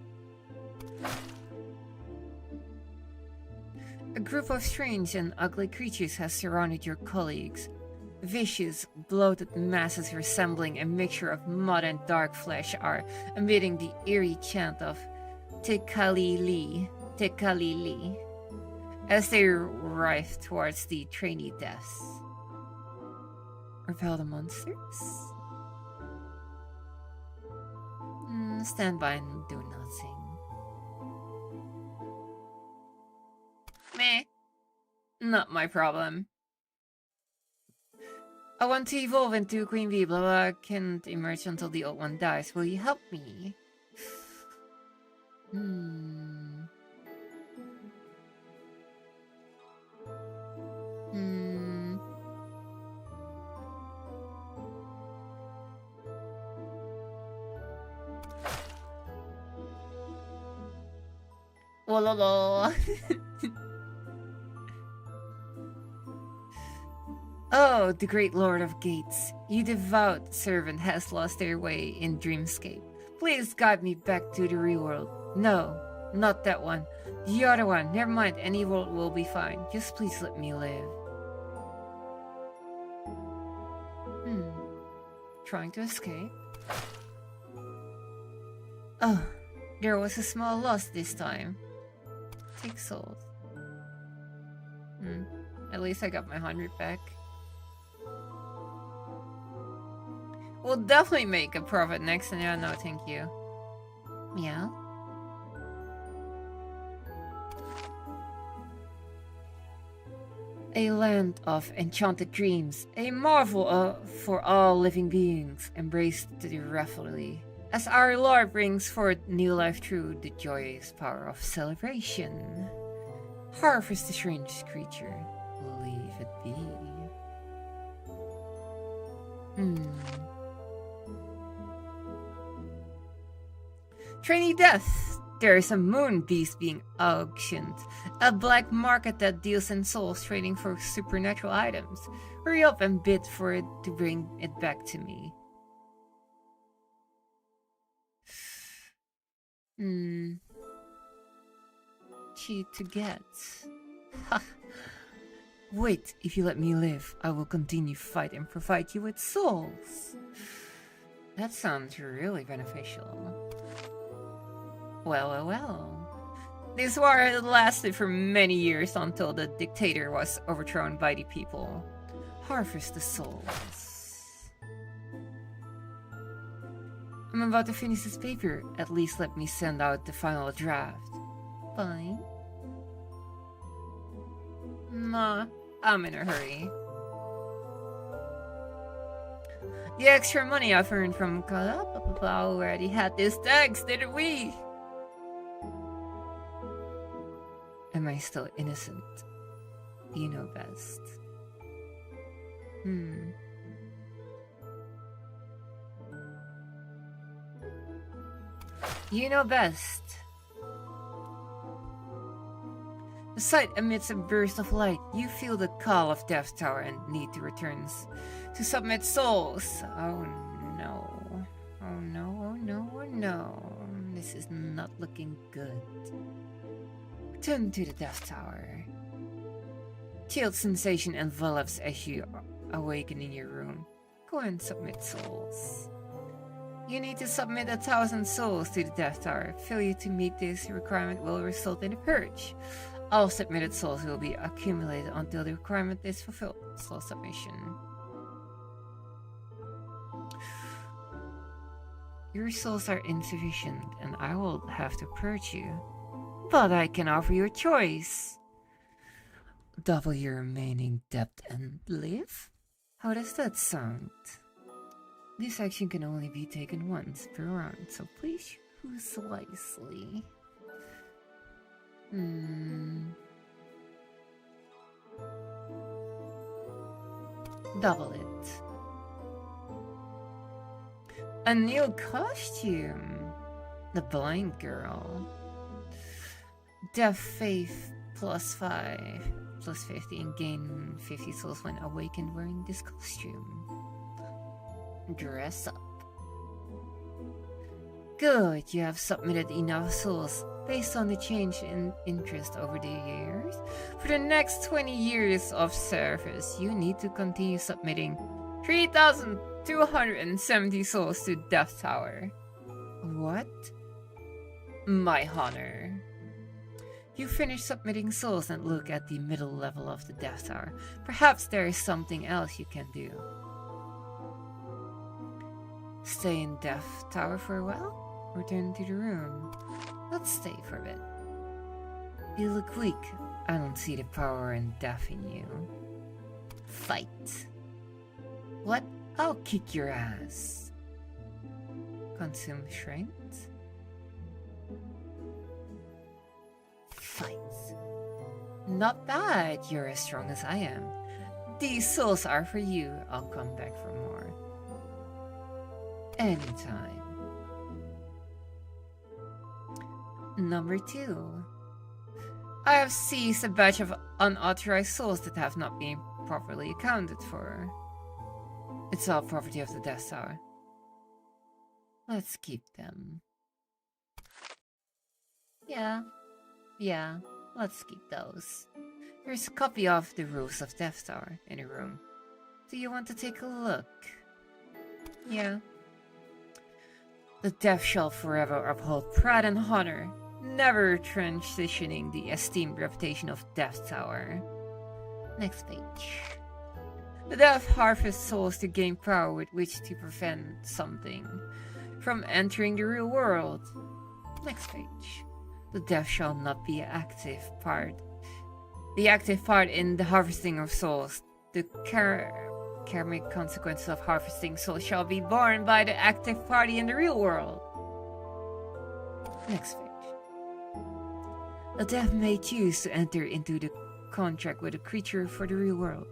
A group of strange and ugly creatures has surrounded your colleagues. Vicious, bloated masses resembling a mixture of mud and dark flesh are emitting the eerie chant of Tekalili, Tekalili, as they writhe towards the trainee deaths. Repel the monsters? Stand by and do nothing. Meh. Not my problem. I want to evolve into Queen Bee, blah blah, can't emerge until the old one dies. Will you help me? Wololo. Oh, the great Lord of Gates, you devout servant has lost their way in Dreamscape. Please guide me back to the real world. No, not that one. The other one. Never mind, any world will be fine. Just please let me live. Trying to escape? Oh, there was a small loss this time. Take souls. At least I got my 100 back. We'll definitely make a profit next time. Yeah, no, thank you. Meow. A land of enchanted dreams, a marvel for all living beings, embraced joyfully. As our Lord brings forth new life through the joyous power of celebration. Harvest the strange creature, leave it be. Trainee Death! There is a moon beast being auctioned. A black market that deals in souls trading for supernatural items. Hurry up and bid for it to bring it back to me. Cheap to get. Ha! Wait, if you let me live, I will continue to fight and provide you with souls. That sounds really beneficial. Well. This war had lasted for many years until the dictator was overthrown by the people. Harvest the souls. I'm about to finish this paper. At least let me send out the final draft. Fine. Nah, I'm in a hurry. The extra money I've earned from already had this tax, didn't we? Am I still innocent? You know best. You know best. The site emits a burst of light. You feel the call of Death Tower and Neet returns to submit souls. Oh no. Oh no, oh no, oh no. This is not looking good. Return to the Death Tower. Chilled sensation envelops as you awaken in your room. Go and submit souls. You need to submit 1,000 souls to the Death Tower. Failure to meet this requirement will result in a purge. All submitted souls will be accumulated until the requirement is fulfilled. Slow submission. Your souls are insufficient, and I will have to purge you. But I can offer you a choice. Double your remaining debt and live? How does that sound? This action can only be taken once per round, so please choose wisely. Double it. A new costume. The blind girl. Deaf faith +5, +50, and gain 50 souls when awakened wearing this costume. Dress up. Good, you have submitted enough souls. Based on the change in interest over the years, for the next 20 years of service, you need to continue submitting 3,270 souls to Death Tower. What? My honor. You finish submitting souls and look at the middle level of the Death Tower. Perhaps there is something else you can do. Stay in Death Tower for a while? Return to the room. Let's stay for a bit. You look weak. I don't see the power and death in you. Fight. What? I'll kick your ass. Consume strength. Fight. Not bad. You're as strong as I am. These souls are for you. I'll come back for more. Anytime. Number 2. I have seized a batch of unauthorized souls that have not been properly accounted for. It's all property of the Death Tower. Let's keep them. Yeah, let's keep those. There's a copy of the Rules of Death Tower in a room. Do you want to take a look? Yeah. The Death shall forever uphold pride and honor, never transitioning the esteemed reputation of Death Tower. Next page. The Death harvests souls to gain power with which to prevent something from entering the real world. Next page. The Death shall not be the active part in the harvesting of souls. The karmic consequences of harvesting souls shall be borne by the active party in the real world. Next page. The Death may choose to enter into the contract with a creature for the real world,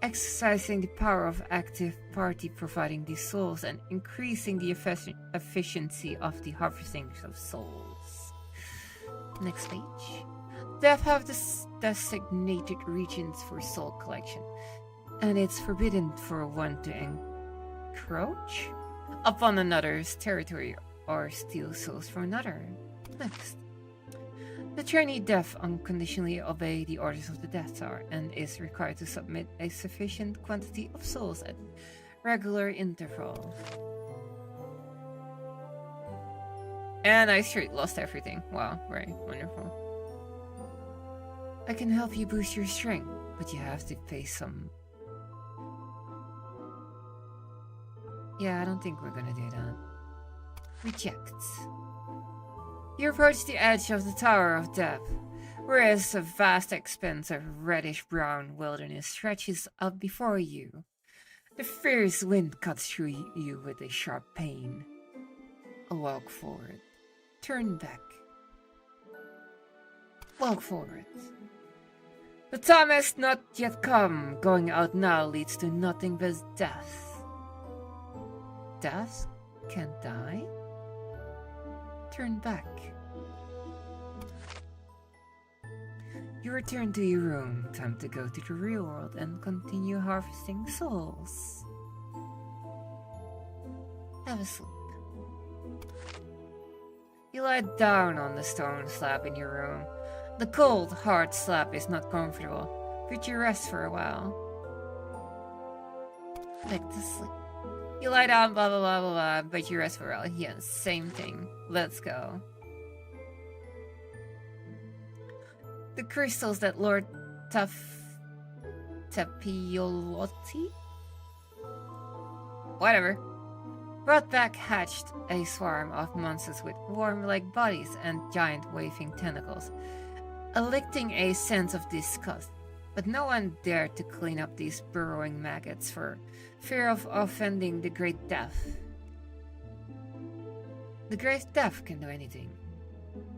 exercising the power of active party providing these souls and increasing the efficiency of the harvesting of souls. Next page. Death have designated regions for soul collection, and it's forbidden for one to encroach upon another's territory or steal souls from another. Next. The Trainee Death unconditionally obey the orders of the Death Tower and is required to submit a sufficient quantity of souls at regular intervals. And I straight lost everything. Wow, very wonderful. I can help you boost your strength, but you have to pay some. Yeah, I don't think we're gonna do that. Reject. You approach the edge of the Tower of Death, whereas a vast expanse of reddish-brown wilderness stretches up before you. The fierce wind cuts through you with a sharp pain. Walk forward. Turn back. Walk forward. The time has not yet come. Going out now leads to nothing but death. Death can't die? Turn back. You return to your room. Time to go to the real world and continue harvesting souls. Have a sleep. You lie down on the stone slab in your room. The cold, hard slab is not comfortable, but you rest for a while. Back to sleep. You lie down, blah blah blah blah blah, but you rest for a while. Yes, same thing. Let's go. The crystals that Lord Tapiolotti? Whatever. Brought back hatched a swarm of monsters with worm-like bodies and giant waving tentacles, elicting a sense of disgust. But no one dared to clean up these burrowing maggots for fear of offending the Great Death. The Great Death can do anything.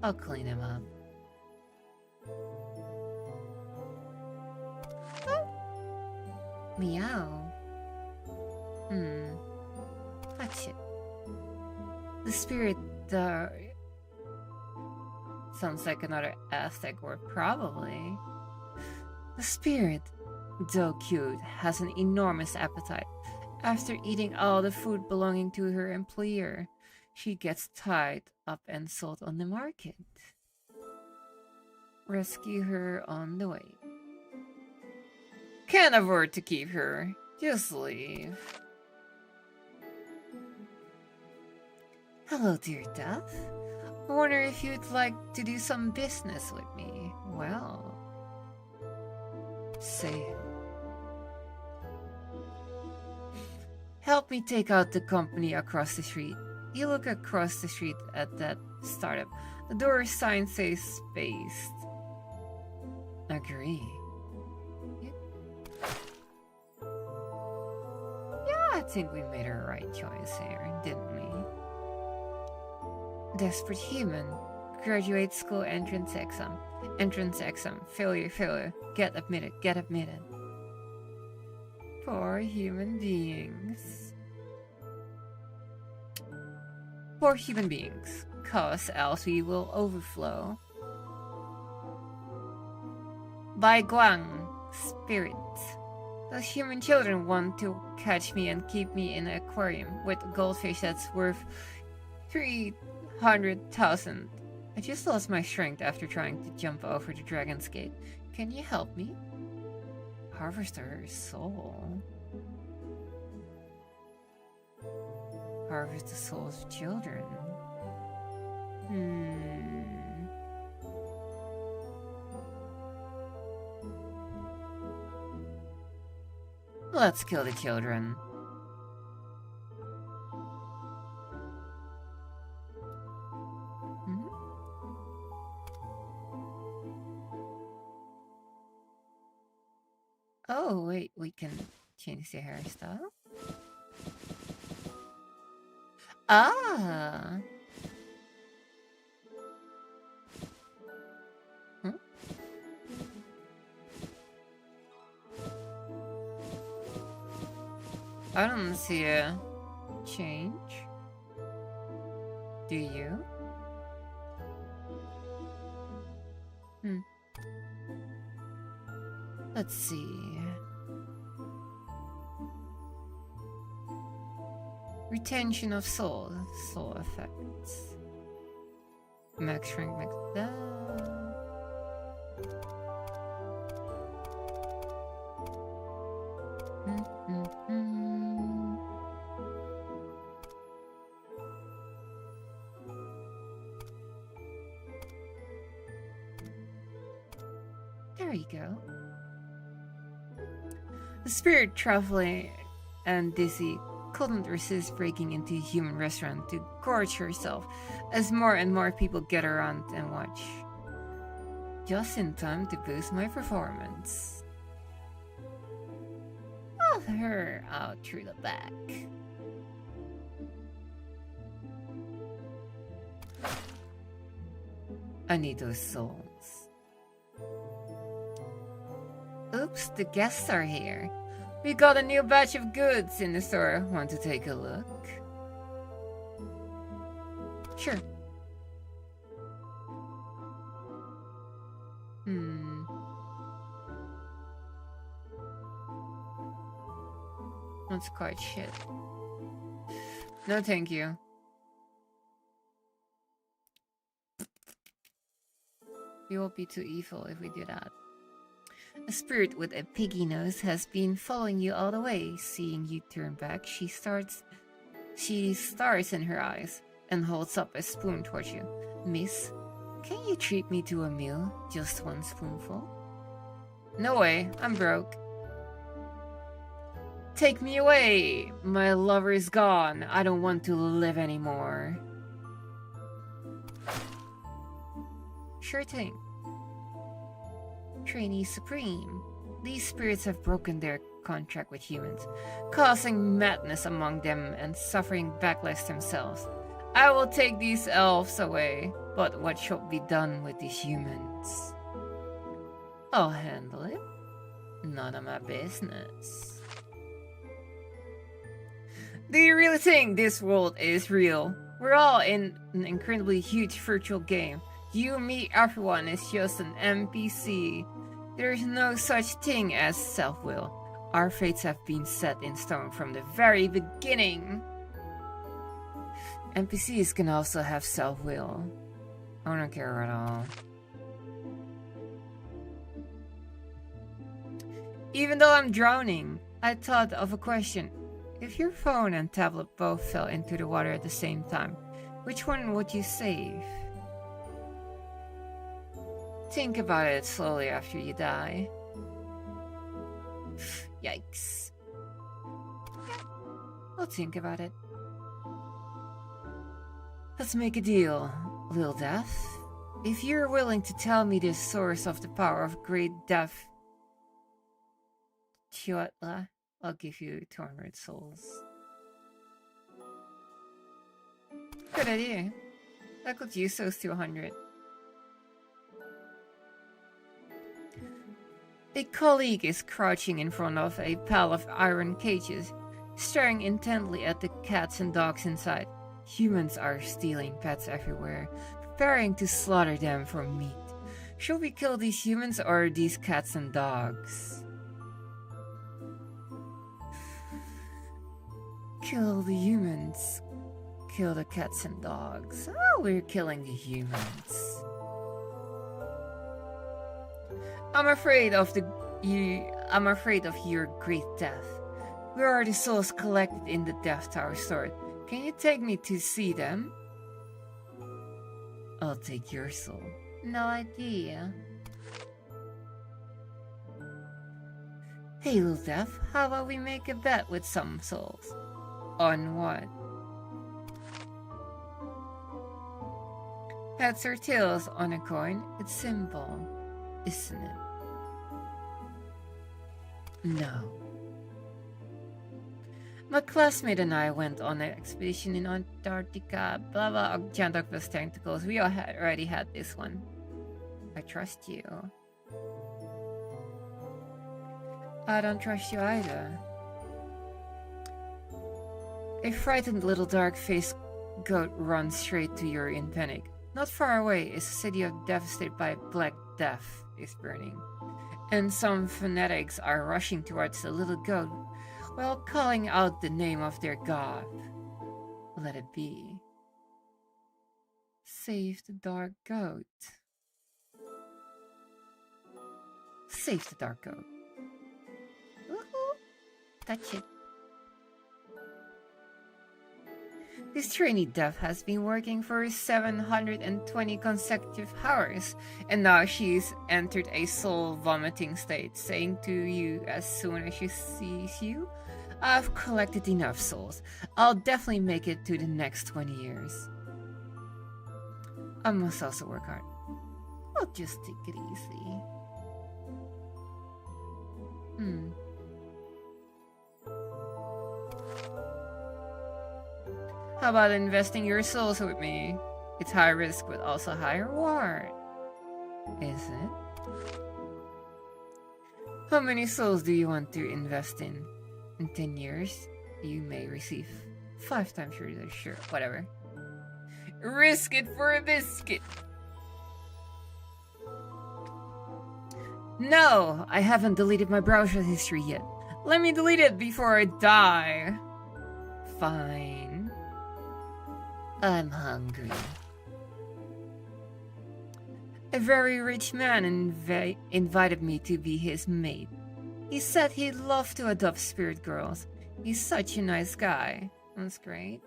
I'll clean him up. Meow. Touch it. The spirit, sounds like another Aztec word, probably. The spirit, though cute, has an enormous appetite. After eating all the food belonging to her employer, she gets tied up and sold on the market. Rescue her on the way. Can't afford to keep her. Just leave. Hello, dear Death. I wonder if you'd like to do some business with me. Well, say it. Help me take out the company across the street. You look across the street at that startup. The door sign says spaced. Agree. Yeah, I think we made a right choice here, didn't we? Desperate human. Graduate school entrance exam. Entrance exam. Failure, failure. Get admitted, get admitted. Poor human beings. Poor human beings. Cause else we will overflow. By Guang, spirit. Those human children want to catch me and keep me in an aquarium with a goldfish that's worth 300,000. I just lost my strength after trying to jump over the Dragon's Gate. Can you help me? Harvest her soul. Harvest the souls of children. Let's kill the children. Oh, wait, we can change the hairstyle. Ah! I don't see a change. Do you? Let's see. Retention of soul. Soul effects. Max strength, max that. There you go. The spirit traveling and dizzy couldn't resist breaking into a human restaurant to gorge herself as more and more people get around and watch. Just in time to boost my performance. I'll her out through the back. I need those souls. Oops, the guests are here. We got a new batch of goods in the store. Want to take a look? Sure. That's quite shit. No, thank you. We will be too evil if we do that. A spirit with a piggy nose has been following you all the way. Seeing you turn back, she stars in her eyes and holds up a spoon towards you. Miss, can you treat me to a meal? Just one spoonful? No way, I'm broke. Take me away! My lover is gone. I don't want to live anymore. Sure thing. Trainee Supreme. These spirits have broken their contract with humans, causing madness among them and suffering backlash themselves. I will take these elves away, but what should be done with these humans? I'll handle it. None of my business. Do you really think this world is real? We're all in an incredibly huge virtual game. You, me, everyone is just an NPC. There's no such thing as self-will. Our fates have been set in stone from the very beginning. NPCs can also have self-will. I don't care at all. Even though I'm drowning, I thought of a question. If your phone and tablet both fell into the water at the same time, which one would you save? Think about it slowly after you die. Yikes. I'll think about it. Let's make a deal, Lil Death. If you're willing to tell me the source of the power of great death, Chihuahua, I'll give you 200 souls. Good idea. I could use those 200. A colleague is crouching in front of a pile of iron cages, staring intently at the cats and dogs inside. Humans are stealing pets everywhere, preparing to slaughter them for meat. Should we kill these humans or these cats and dogs? Kill the humans. Kill the cats and dogs. Oh, we're killing the humans. I'm afraid of your great death. Where are the souls collected in the Death Tower stored? Can you take me to see them? I'll take your soul. No idea. Hey, Lil Death, how about we make a bet with some souls? On what? Heads or tails on a coin? It's simple, isn't it? No. My classmate and I went on an expedition in Antarctica. Blah blah, giant octopus tentacles. We already had this one. I trust you. I don't trust you either. A frightened little dark-faced goat runs straight to you in panic. Not far away is a city devastated by Black Death is burning, and some fanatics are rushing towards the little goat while calling out the name of their god. Let it be. Save the dark goat. Save the dark goat. Woohoo! Touch it. This trainee death has been working for 720 consecutive hours, and now she's entered a soul-vomiting state, saying to you as soon as she sees you, I've collected enough souls. I'll definitely make it to the next 20 years. I must also work hard. I'll just take it easy. How about investing your souls with me? It's high risk but also high reward. Is it? How many souls do you want to invest in? In 10 years, you may receive 5 times your sure, whatever. Risk it for a biscuit! No! I haven't deleted my browser history yet. Let me delete it before I die. Fine. I'm hungry. A very rich man invited me to be his maid. He said he'd love to adopt spirit girls. He's such a nice guy. That's great.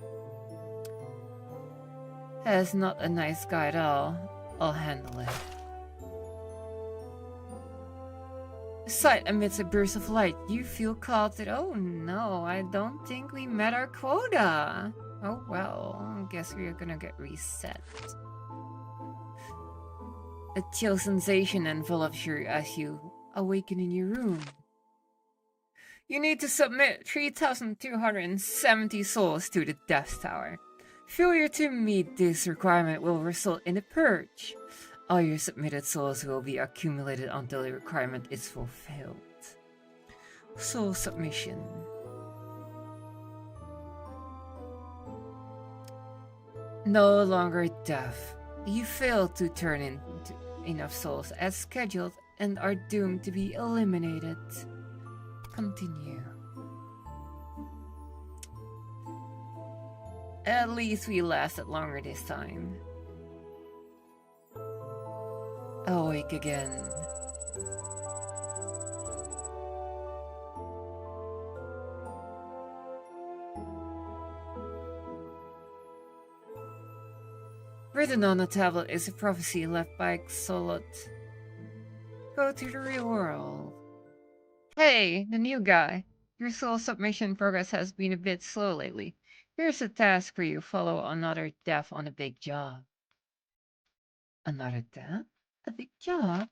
That's not a nice guy at all. I'll handle it. The sight emits a burst of light. You feel called to... Oh no, I don't think we met our quota. Oh well, I guess we're gonna get reset. A chill sensation envelops you as you awaken in your room. You need to submit 3,270 souls to the Death Tower. Failure to meet this requirement will result in a purge. All your submitted souls will be accumulated until the requirement is fulfilled. Soul submission. No longer deaf. You failed to turn in enough souls as scheduled and are doomed to be eliminated. Continue. At least we lasted longer this time. Awake again. Written on a tablet is a prophecy left by Xolot. Go to the real world. Hey, the new guy. Your soul submission progress has been a bit slow lately. Here's a task for you. Follow another death on a big job. Another death? A big job?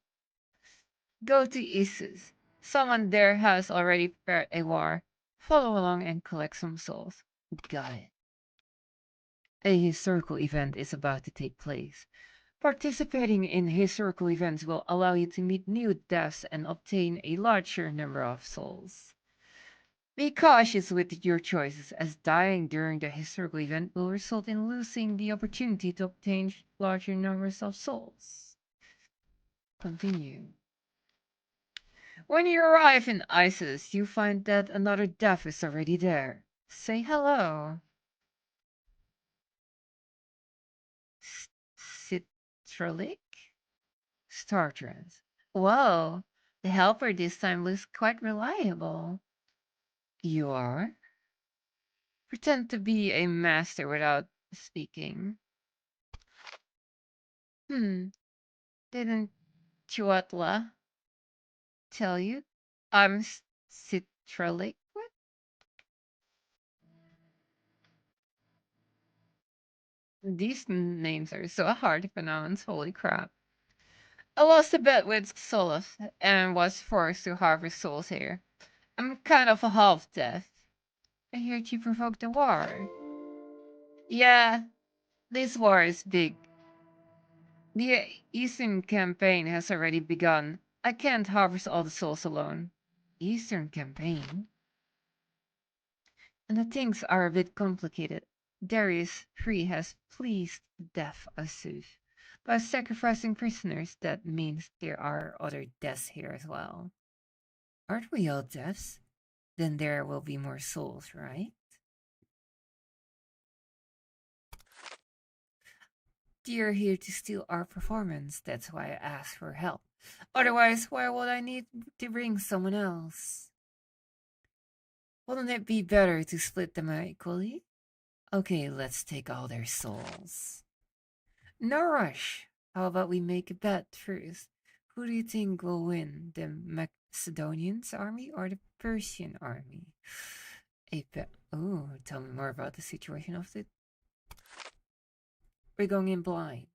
Go to Isis. Someone there has already prepared a war. Follow along and collect some souls. Got it. A historical event is about to take place. Participating in historical events will allow you to meet new deaths and obtain a larger number of souls. Be cautious with your choices, as dying during the historical event will result in losing the opportunity to obtain larger numbers of souls. Continue. When you arrive in Isis, you find that another death is already there. Say hello. Citralic? Startress. Whoa, the helper this time looks quite reliable. You are? Pretend to be a master without speaking. Didn't Chuatla tell you? I'm Citralic? These names are so hard to pronounce, holy crap. I lost a bet with Solus and was forced to harvest souls here. I'm kind of a half-death. I heard you provoked a war. Yeah, this war is big. The Eastern campaign has already begun. I can't harvest all the souls alone. Eastern campaign? And the things are a bit complicated. Darius III has pleased the death of Suf. By sacrificing prisoners, that means there are other deaths here as well. Aren't we all deaths? Then there will be more souls, right? You're here to steal our performance, that's why I asked for help. Otherwise, why would I need to bring someone else? Wouldn't it be better to split them equally? Okay, let's take all their souls. No rush. How about we make a bet first? Who do you think will win, the Macedonians army or the Persian army? A bet. Oh, tell me more about the situation of the... We're going in blind.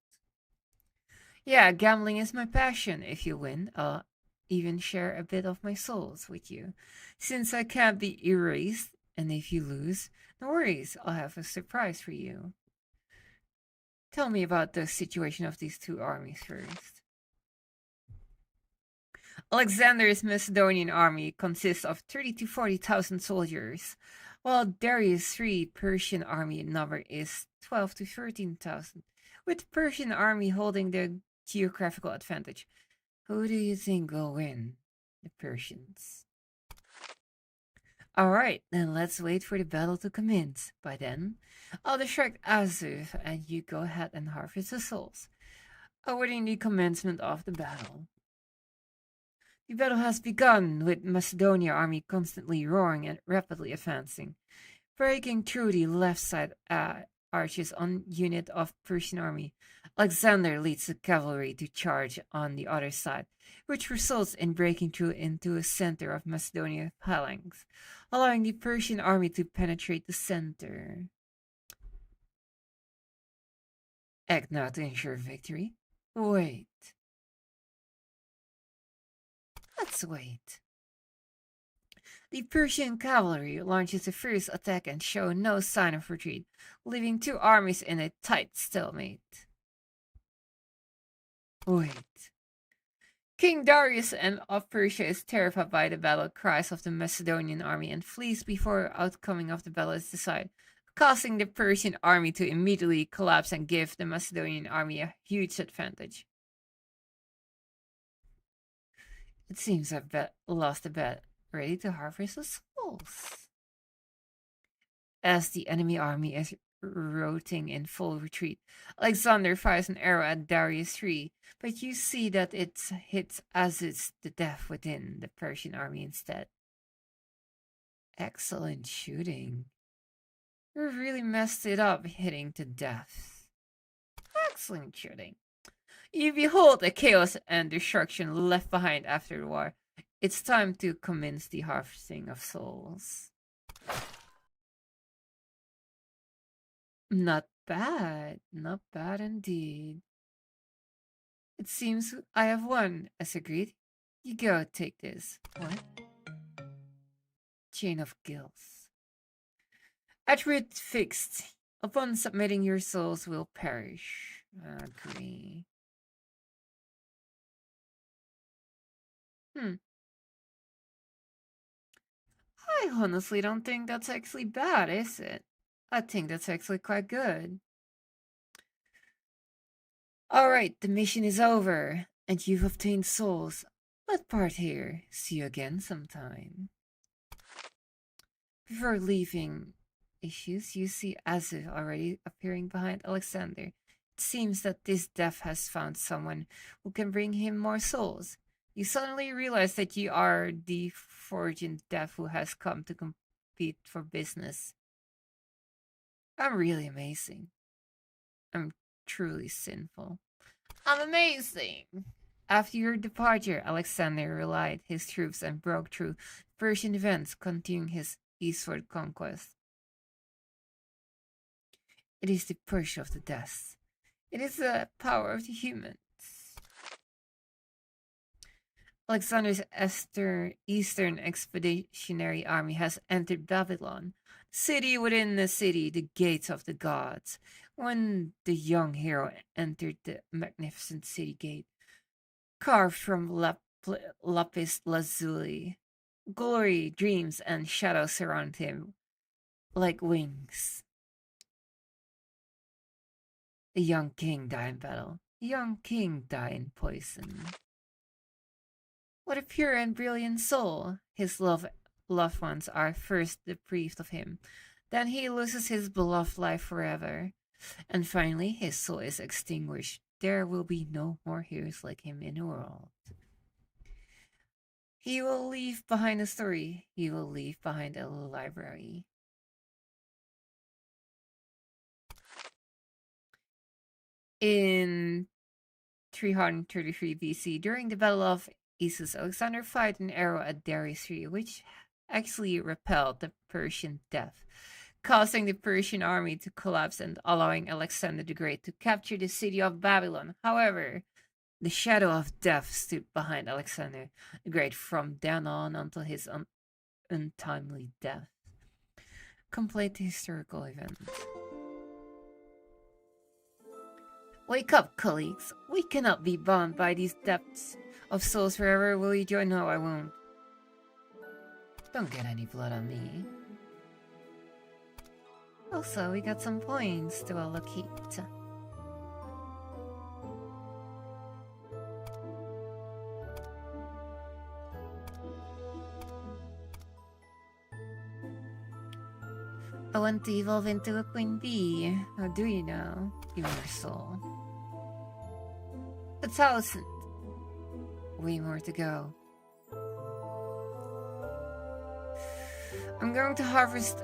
Yeah, gambling is my passion. If you win, I'll even share a bit of my souls with you. Since I can't be erased, and if you lose, no worries, I'll have a surprise for you. Tell me about the situation of these two armies first. Alexander's Macedonian army consists of 30 to 40,000 soldiers, while Darius' Persian army number is 12 to 13,000, with the Persian army holding the geographical advantage. Who do you think will win? The Persians. Alright, then let's wait for the battle to commence. By then, I'll distract Azuf and you go ahead and harvest the souls, awaiting the commencement of the battle. The battle has begun, with Macedonia army constantly roaring and rapidly advancing. Breaking through the left side arches on unit of Persian army, Alexander leads the cavalry to charge on the other side, which results in breaking through into a center of Macedonia phalanx, allowing the Persian army to penetrate the center. Act now to ensure victory. Wait. Let's wait. The Persian cavalry launches the first attack and show no sign of retreat, leaving two armies in a tight stalemate. Wait. King Darius of Persia is terrified by the battle cries of the Macedonian army and flees before outcoming of the battle is decided, causing the Persian army to immediately collapse and give the Macedonian army a huge advantage. It seems I've lost the bet. Ready to harvest the souls. As the enemy army is rotating in full retreat, Alexander fires an arrow at Darius III, but you see that it hits Aziz the Deaf within the Persian army instead. Excellent shooting. You really messed it up hitting to death. Excellent shooting. You behold the chaos and destruction left behind after the war. It's time to commence the harvesting of souls. Not bad indeed. It seems I have won, as agreed. You go, take this. What? Chain of Gills. Attribute fixed. Upon submitting, your souls will perish. Agree. I honestly don't think that's actually bad, is it? I think that's actually quite good. Alright, the mission is over, and you've obtained souls. Let's part here. See you again sometime. Before leaving issues, you see Azif already appearing behind Alexander. It seems that this deaf has found someone who can bring him more souls. You suddenly realize that you are the fortunate deaf who has come to compete for business. I'm really amazing. I'm truly sinful. I'm amazing! After your departure, Alexander rallied his troops and broke through Persian defense, continuing his eastward conquest. It is the push of the deaths. It is the power of the humans. Alexander's Eastern Expeditionary Army has entered Babylon, city within the city, the gates of the gods. When the young hero entered the magnificent city gate, carved from lapis lazuli, glory, dreams, and shadows surround him like wings. The young king died in battle. The young king died in poison. What a pure and brilliant soul! His loved ones are first deprived of him, then he loses his beloved life forever, and finally his soul is extinguished. There will be no more heroes like him in the world. He will leave behind a story. He will leave behind a library. In 333 BC, during the Battle of Issus, Alexander fired an arrow at Darius III, which actually repelled the Persian death, causing the Persian army to collapse and allowing Alexander the Great to capture the city of Babylon. However, the shadow of death stood behind Alexander the Great from then on until his untimely death. Complete historical event. Wake up, colleagues. We cannot be bound by these depths of souls forever. Will you join? No, I won't. Don't get any blood on me. Also, we got some points to allocate. I want to evolve into a queen bee. How do you know? Give me your soul. 1,000. Way more to go. I'm going to harvest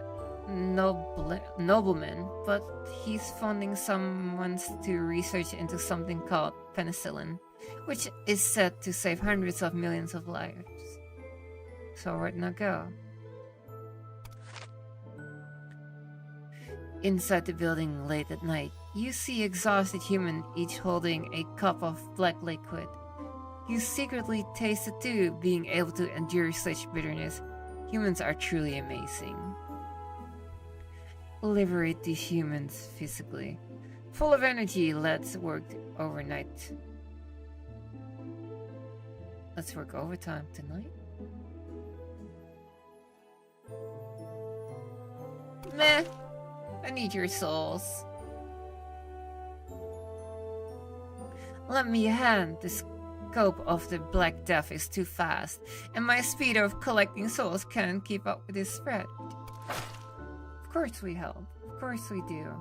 nobleman, but he's funding someone to research into something called penicillin, which is said to save hundreds of millions of lives. So where'd not go? Inside the building late at night, you see exhausted humans each holding a cup of black liquid. You secretly taste it too, being able to endure such bitterness. Humans are truly amazing. Liberate these humans physically. Full of energy, let's work overnight. Let's work overtime tonight? Meh. I need your souls. Lend me a hand. The scope of the Black Death is too fast, and my speed of collecting souls can't keep up with this spread. Of course we help. Of course we do.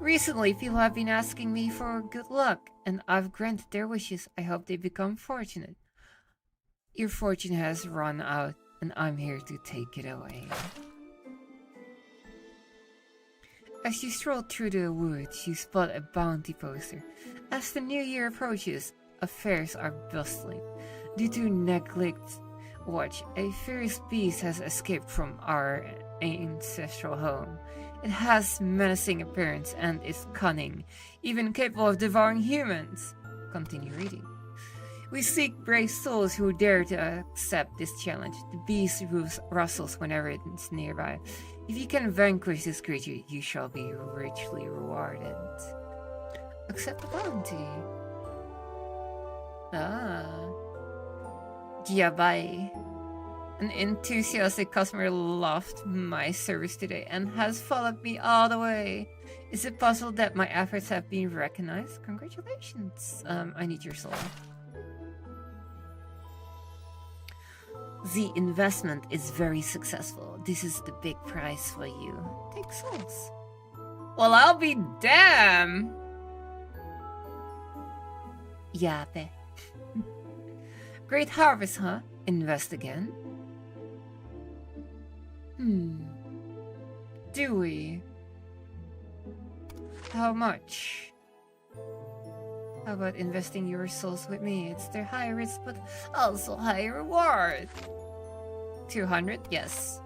Recently, people have been asking me for good luck, and I've granted their wishes. I hope they become fortunate. Your fortune has run out, and I'm here to take it away. As you stroll through the woods, you spot a bounty poster. As the new year approaches, affairs are bustling. Due to neglect, watch, a fierce beast has escaped from our ancestral home. It has menacing appearance and is cunning, even capable of devouring humans. Continue reading. We seek brave souls who dare to accept this challenge. The beast rustles whenever it is nearby. If you can vanquish this creature, you shall be richly rewarded. Accept the bounty. Gyaru. An enthusiastic customer loved my service today and has followed me all the way. Is it possible that my efforts have been recognized? Congratulations. I need your soul. The investment is very successful. This is the big prize for you. Take souls. Well, I'll be damned. Yape. Great harvest, huh? Invest again? Do we? How much? How about investing your souls with me? It's their high risk, but also high reward. 200? Yes.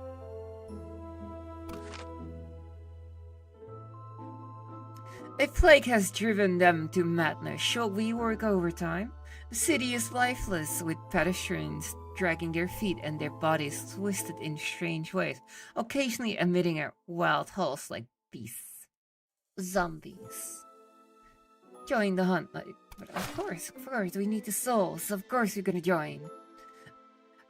A plague has driven them to madness. Shall we work overtime? The city is lifeless, with pedestrians dragging their feet and their bodies twisted in strange ways, occasionally emitting a wild howls like beasts. Zombies. Join the hunt, but of course, we need the souls. Of course we're gonna join.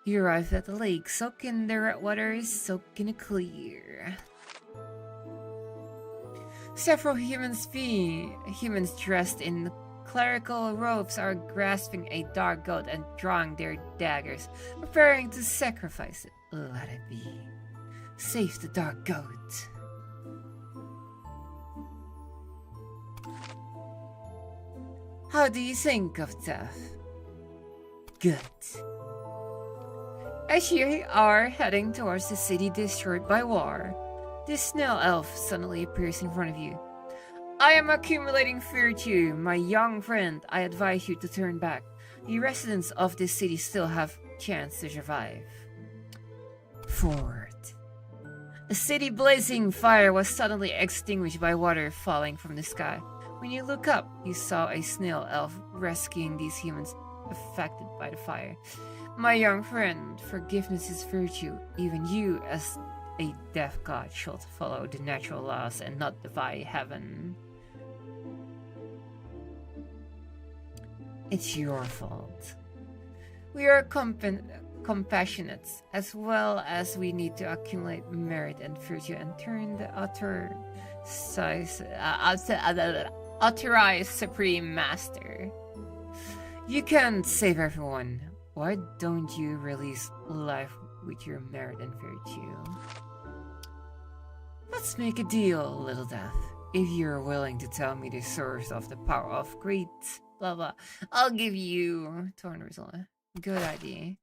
You arrive at the lake, soak in the red waters, soak in it clear. Several humans dressed in clerical robes are grasping a dark goat and drawing their daggers, preparing to sacrifice it. Let it be. Save the dark goat. How do you think of death? Good. As you are heading towards the city destroyed by war, this snail elf suddenly appears in front of you. I am accumulating virtue, my young friend. I advise you to turn back. The residents of this city still have a chance to survive. Forward. A city blazing fire was suddenly extinguished by water falling from the sky. When you look up, you saw a snail elf rescuing these humans affected by the fire. My young friend, forgiveness is virtue. Even you, as a death god, should follow the natural laws and not defy heaven. It's your fault. We are compassionate, as well as we need to accumulate merit and virtue and turn the authorized Supreme Master. You can't save everyone. Why don't you release life with your merit and virtue? Let's make a deal, Little Death. If you're willing to tell me the source of the power of great blah blah, I'll give you 200 Zola. Good idea.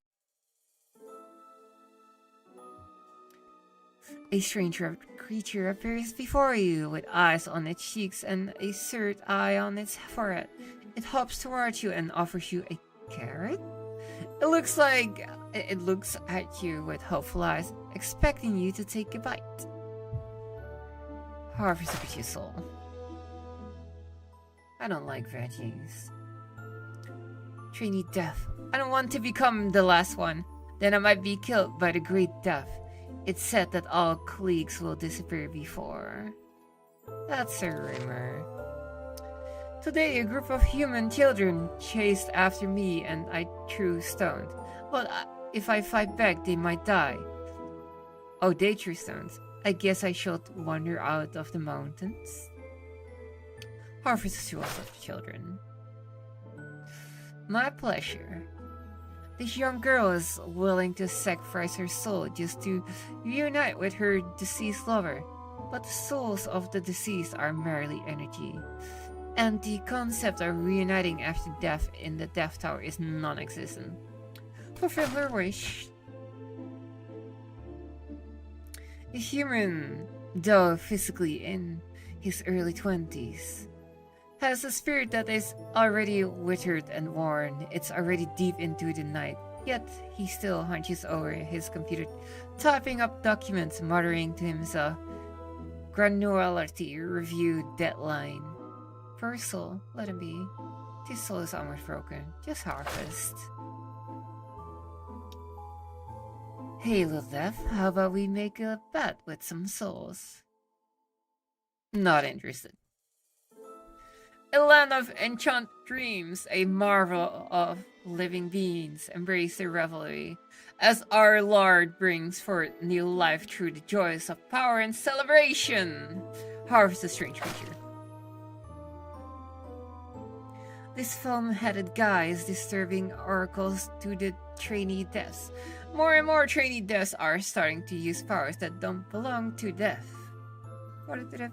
A strange creature appears before you with eyes on its cheeks and a third eye on its forehead. It hops towards you and offers you a carrot. It looks at you with hopeful eyes, expecting you to take a bite. Harvest of your soul. I don't like veggies. Trainee Death. I don't want to become the last one. Then I might be killed by the Great Death. It's said that all colleagues will disappear before. That's a rumor. Today, a group of human children chased after me and I threw stones. But if I fight back, they might die. Oh, they threw stones. I guess I should wander out of the mountains. Harvest tools of children. My pleasure. This young girl is willing to sacrifice her soul just to reunite with her deceased lover. But the souls of the deceased are merely energy. And the concept of reuniting after death in the Death Tower is non-existent. Fulfill her wish. A human, though physically in his early 20s, has a spirit that is already withered and worn. It's already deep into the night, yet he still hunches over his computer, typing up documents, muttering to himself, granularity, review, deadline. Poor soul, let him be. This soul is almost broken. Just harvest. Hey, Little Death, how about we make a bet with some souls? Not interested. A land of enchanted dreams, a marvel of living beings, embrace the revelry, as our Lord brings forth new life through the joys of power and celebration. Harvest a strange creature. This foam-headed guy is disturbing oracles to the trainee deaths. More and more trainee deaths are starting to use powers that don't belong to death. What did it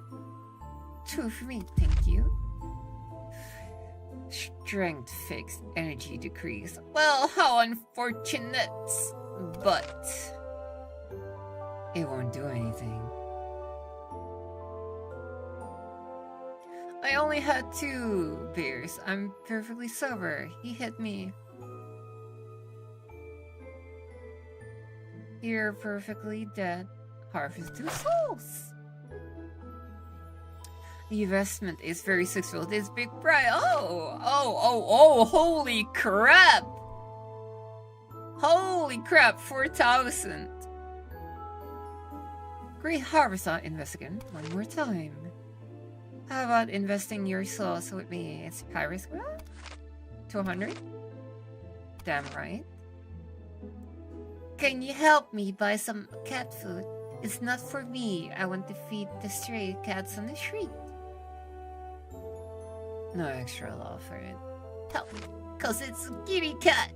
do for me? Thank you. Strength fixed, energy decrease. Well, how unfortunate. But it won't do anything. I only had 2 beers. I'm perfectly sober. He hit me. You're perfectly dead. Harvest 2 souls. The investment is very successful. This big prize. Oh, holy crap. Holy crap, 4,000. Great harvest on investigant. One more time. How about investing your souls with me? It's Paris. 200? Damn right. Can you help me buy some cat food? It's not for me. I want to feed the stray cats on the street. No extra law for it. Help, cause it's a kitty cat.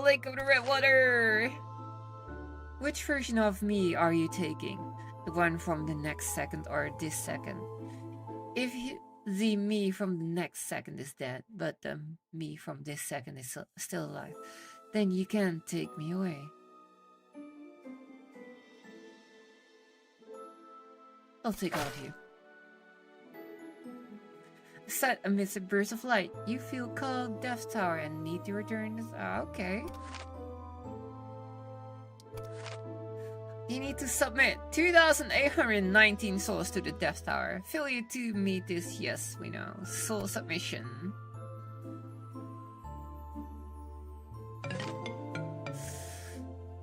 Lake of the Red Water. Which version of me are you taking? The one from the next second or this second? If the me from the next second is dead, but the me from this second is still alive, then you can take me away. I'll take all of you. Set amidst a burst of light, you feel called Death Tower and need to return. Okay. You need to submit 2,819 souls to the Death Tower. Failure to meet this, yes, we know. Soul submission.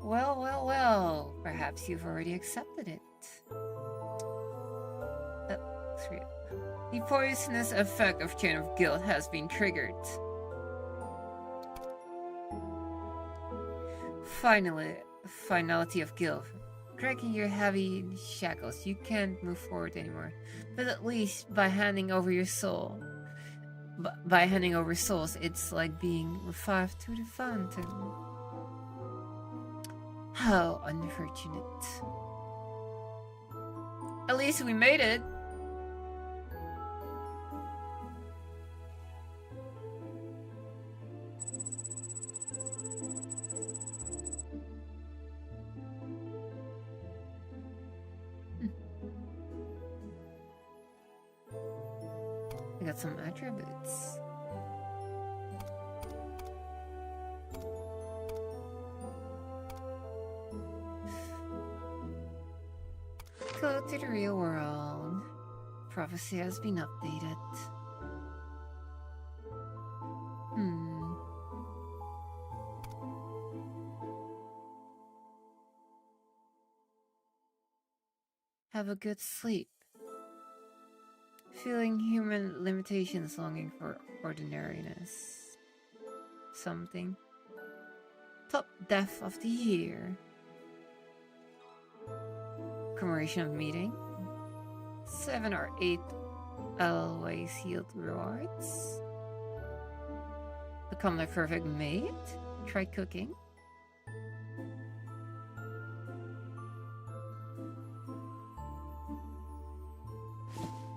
Well. Perhaps you've already accepted it. The poisonous effect of Chain of Guilt has been triggered. Finality of Guilt. Cracking your heavy shackles, you can't move forward anymore. But at least by handing over your soul, by handing over souls, it's like being revived to the fountain. How unfortunate. At least we made it. I got some attributes. Go to the real world. Prophecy has been updated. Have a good sleep. Feeling human limitations, longing for ordinariness. Something. Top death of the year. Commemoration of meeting. 7 or 8 always yield rewards. Become the perfect mate. Try cooking.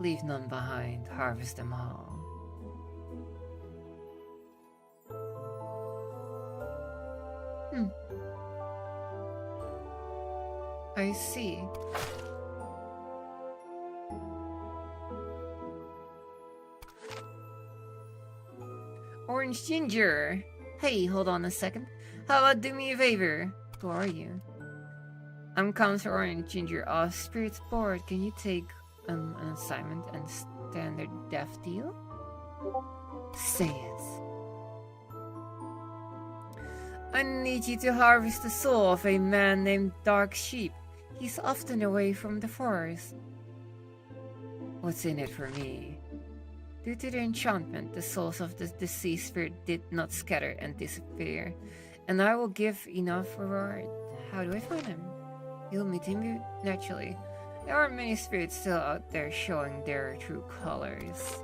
Leave none behind, harvest them all. I see. Orange Ginger! Hey, hold on a second. How about do me a favor? Who are you? I'm Counselor Orange Ginger of Spirit's Board. Can you take an assignment and standard death deal? Say it. I need you to harvest the soul of a man named Dark Sheep. He's often away from the forest. What's in it for me? Due to the enchantment, the souls of the deceased spirit did not scatter and disappear, and I will give enough reward. How do I find him? You'll meet him naturally. There are many spirits still out there showing their true colors.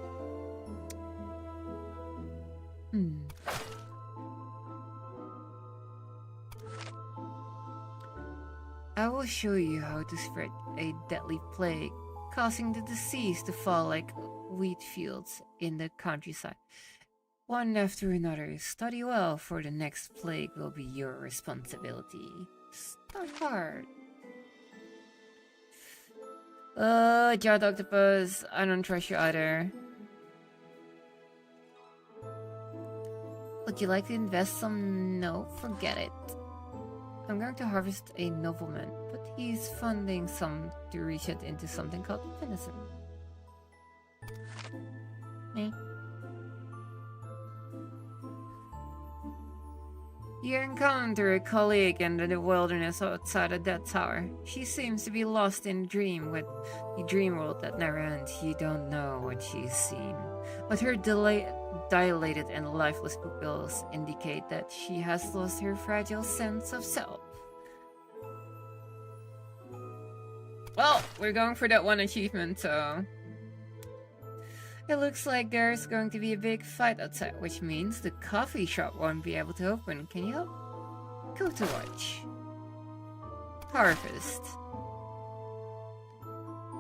I will show you how to spread a deadly plague, causing the deceased to fall like wheat fields in the countryside. One after another, study well, for the next plague will be your responsibility. Start hard. Giant Octopus, I don't trust you either. Would you like to invest some? No, forget it. I'm going to harvest a nobleman, but he's funding some to reach it into something called venison. Me. You encounter a colleague in the wilderness outside of that tower. She seems to be lost in a dream with the dream world that never ends. You don't know what she's seen, but her dilated and lifeless pupils indicate that she has lost her fragile sense of self. Well, we're going for that one achievement, so... It looks like there's going to be a big fight outside, which means the coffee shop won't be able to open. Can you help? Go to watch. Harvest.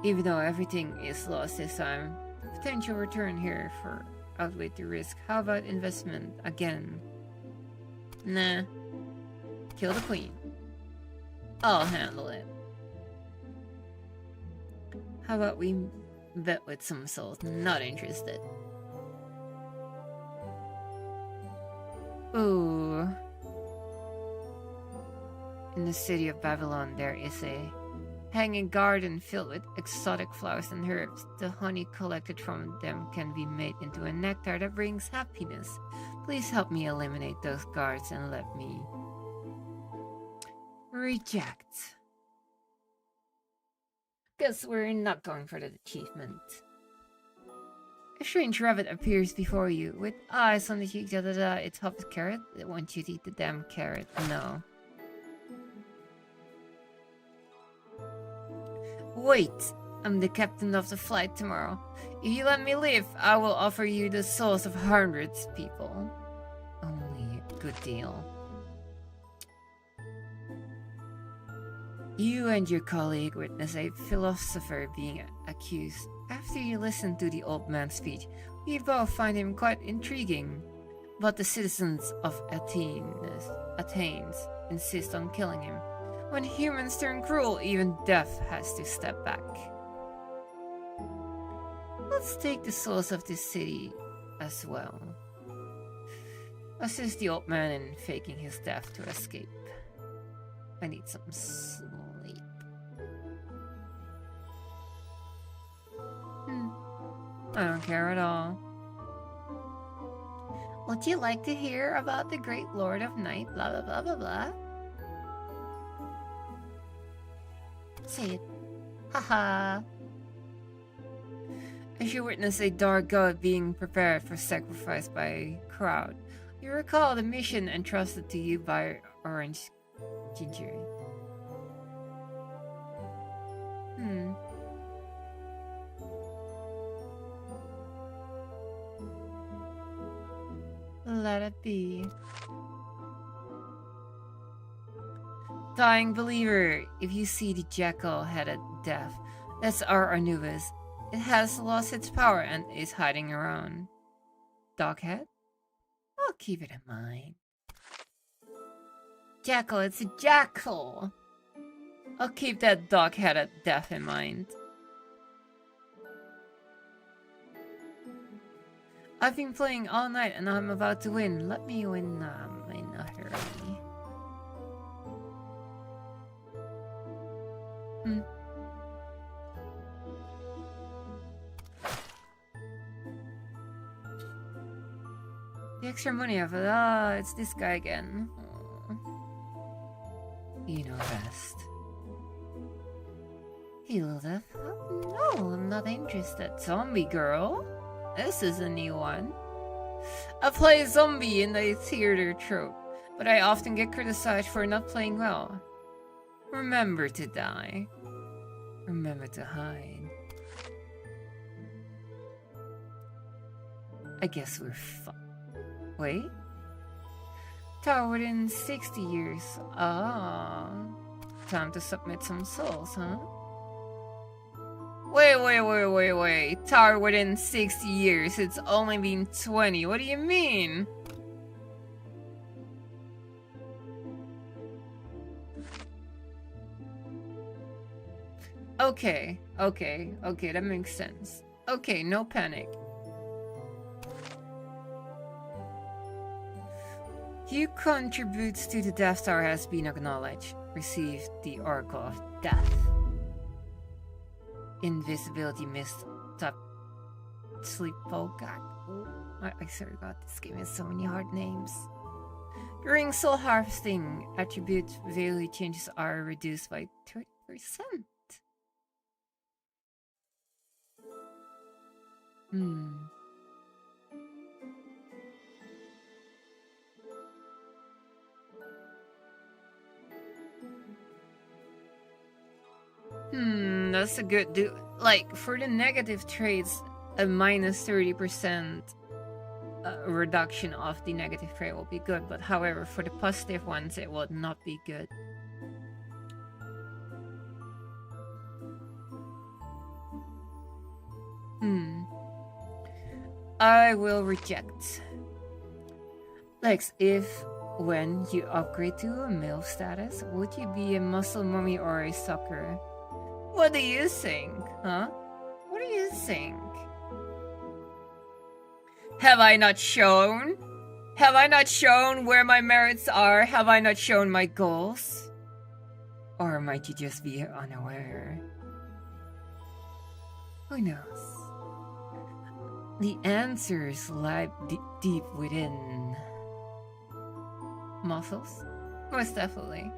Even though everything is lost this time, the potential return here for outweigh the risk. How about investment again? Nah. Kill the queen. I'll handle it. How about we bet with some souls? Not interested. Ooh. In the city of Babylon, there is a hanging garden filled with exotic flowers and herbs. The honey collected from them can be made into a nectar that brings happiness. Please help me eliminate those guards and let me... Reject. Guess we're not going for the achievement. A strange rabbit appears before you, with eyes on the cheek, It hops carrot. It wants you to eat the damn carrot. No. Wait! I'm the captain of the flight tomorrow. If you let me live, I will offer you the souls of hundreds of people. Only a good deal. You and your colleague witness a philosopher being accused. After you listen to the old man's speech, you both find him quite intriguing. But the citizens of Athens insist on killing him. When humans turn cruel, even death has to step back. Let's take the souls of this city as well. Assist the old man in faking his death to escape. I need some sleep. I don't care at all. Would you like to hear about the great Lord of Night? Blah blah blah blah blah. Say it. Haha. As you witness a dark god being prepared for sacrifice by a crowd, you recall the mission entrusted to you by Orange Ginger. Let it be. Dying believer, if you see the jackal-headed death, that's our Anubis. It has lost its power and is hiding around. Doghead? I'll keep it in mind. Jackal, it's a jackal! I'll keep that dog-headed death in mind. I've been playing all night and I'm about to win. Let me win in a hurry. The extra money I've it's this guy again. You know best. Hello, Death. No, I'm not interested. Zombie girl? This is a new one. I play zombie in the theater trope, but I often get criticized for not playing well. Remember to die. Remember to hide. I guess we're Wait? Tower within 60 years. Ah. Time to submit some souls, huh? Wait. Tower within 60 years. It's only been 20. What do you mean? Okay, that makes sense. Okay, no panic. Your contributes to the Death Tower has been acknowledged. Received the Oracle of Death. Invisibility mist top sleep Volgak. I swear to God, this game has so many hard names. During soul harvesting, attribute value changes are reduced by 30%. That's a good like for the negative traits, a minus 30% reduction of the negative trait will be good, but however for the positive ones it will not be good. I will reject. Lex, if when you upgrade to a MILF status, would you be a muscle mummy or a sucker? What do you think, huh? What do you think? Have I not shown? Have I not shown where my merits are? Have I not shown my goals? Or might you just be unaware? Who knows? The answers lie deep within. Muscles? Most definitely.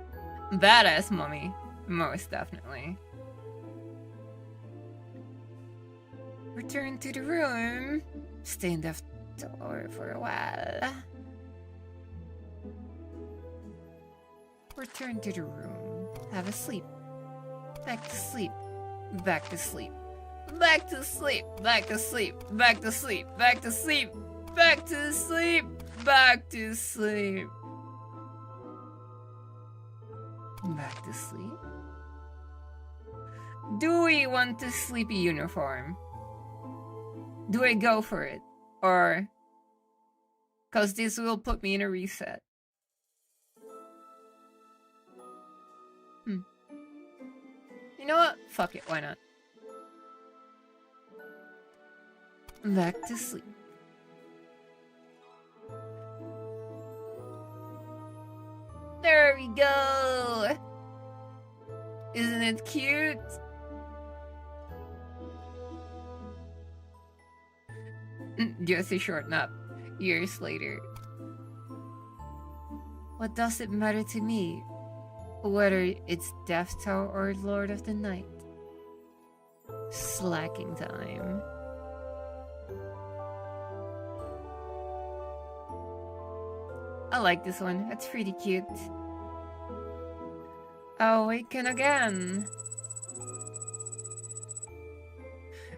Badass mummy? Most definitely. Return to the room. Stay in the tower for a while. Return to the room. Have a sleep. Back to sleep. Back to sleep. Back to sleep. Back to sleep. Back to sleep. Back to sleep. Back to sleep. Back to sleep. Back to sleep. Do we want a sleepy uniform? Do I go for it? Or... Cause this will put me in a reset. You know what? Fuck it, why not? Back to sleep. There we go! Isn't it cute? Just a short nap. Years later. What does it matter to me? Whether it's Death Tower or Lord of the Night. Slacking time. I like this one. It's pretty cute. Awaken again.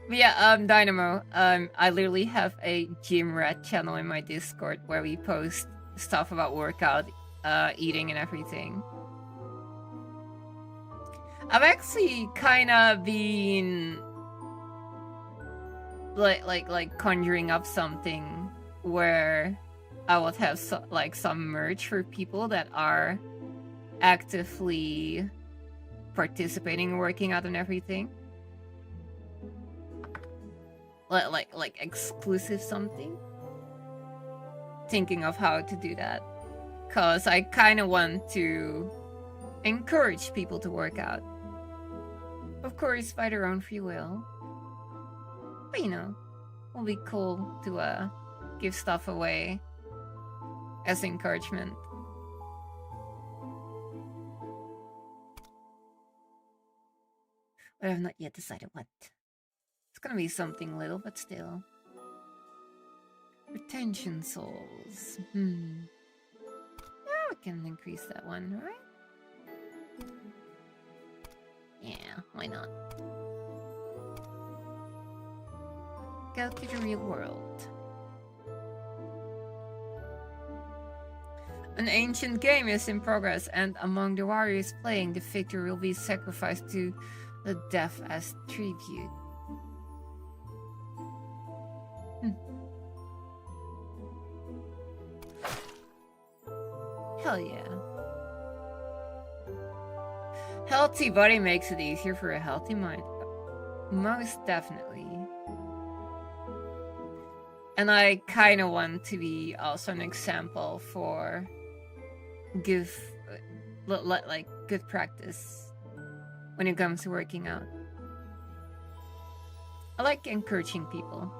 But yeah, Dynamo. I literally have a gym rat channel in my Discord where we post stuff about workout, eating, and everything. I've actually kind of been like conjuring up something where I would have some merch for people that are actively participating in working out and everything. Like exclusive something. Thinking of how to do that, cause I kind of want to encourage people to work out. Of course, by their own free will. But you know, it'll be cool to give stuff away as encouragement. But I've not yet decided what. It's gonna be something little, but still. Retention souls. Yeah, we can increase that one, right? Yeah, why not? Go to the real world. An ancient game is in progress, and among the warriors playing, the victor will be sacrificed to the deaf as tribute. Hell yeah. Healthy body makes it easier for a healthy mind. Most definitely. And I kind of want to be also an example for good practice when it comes to working out. I like encouraging people.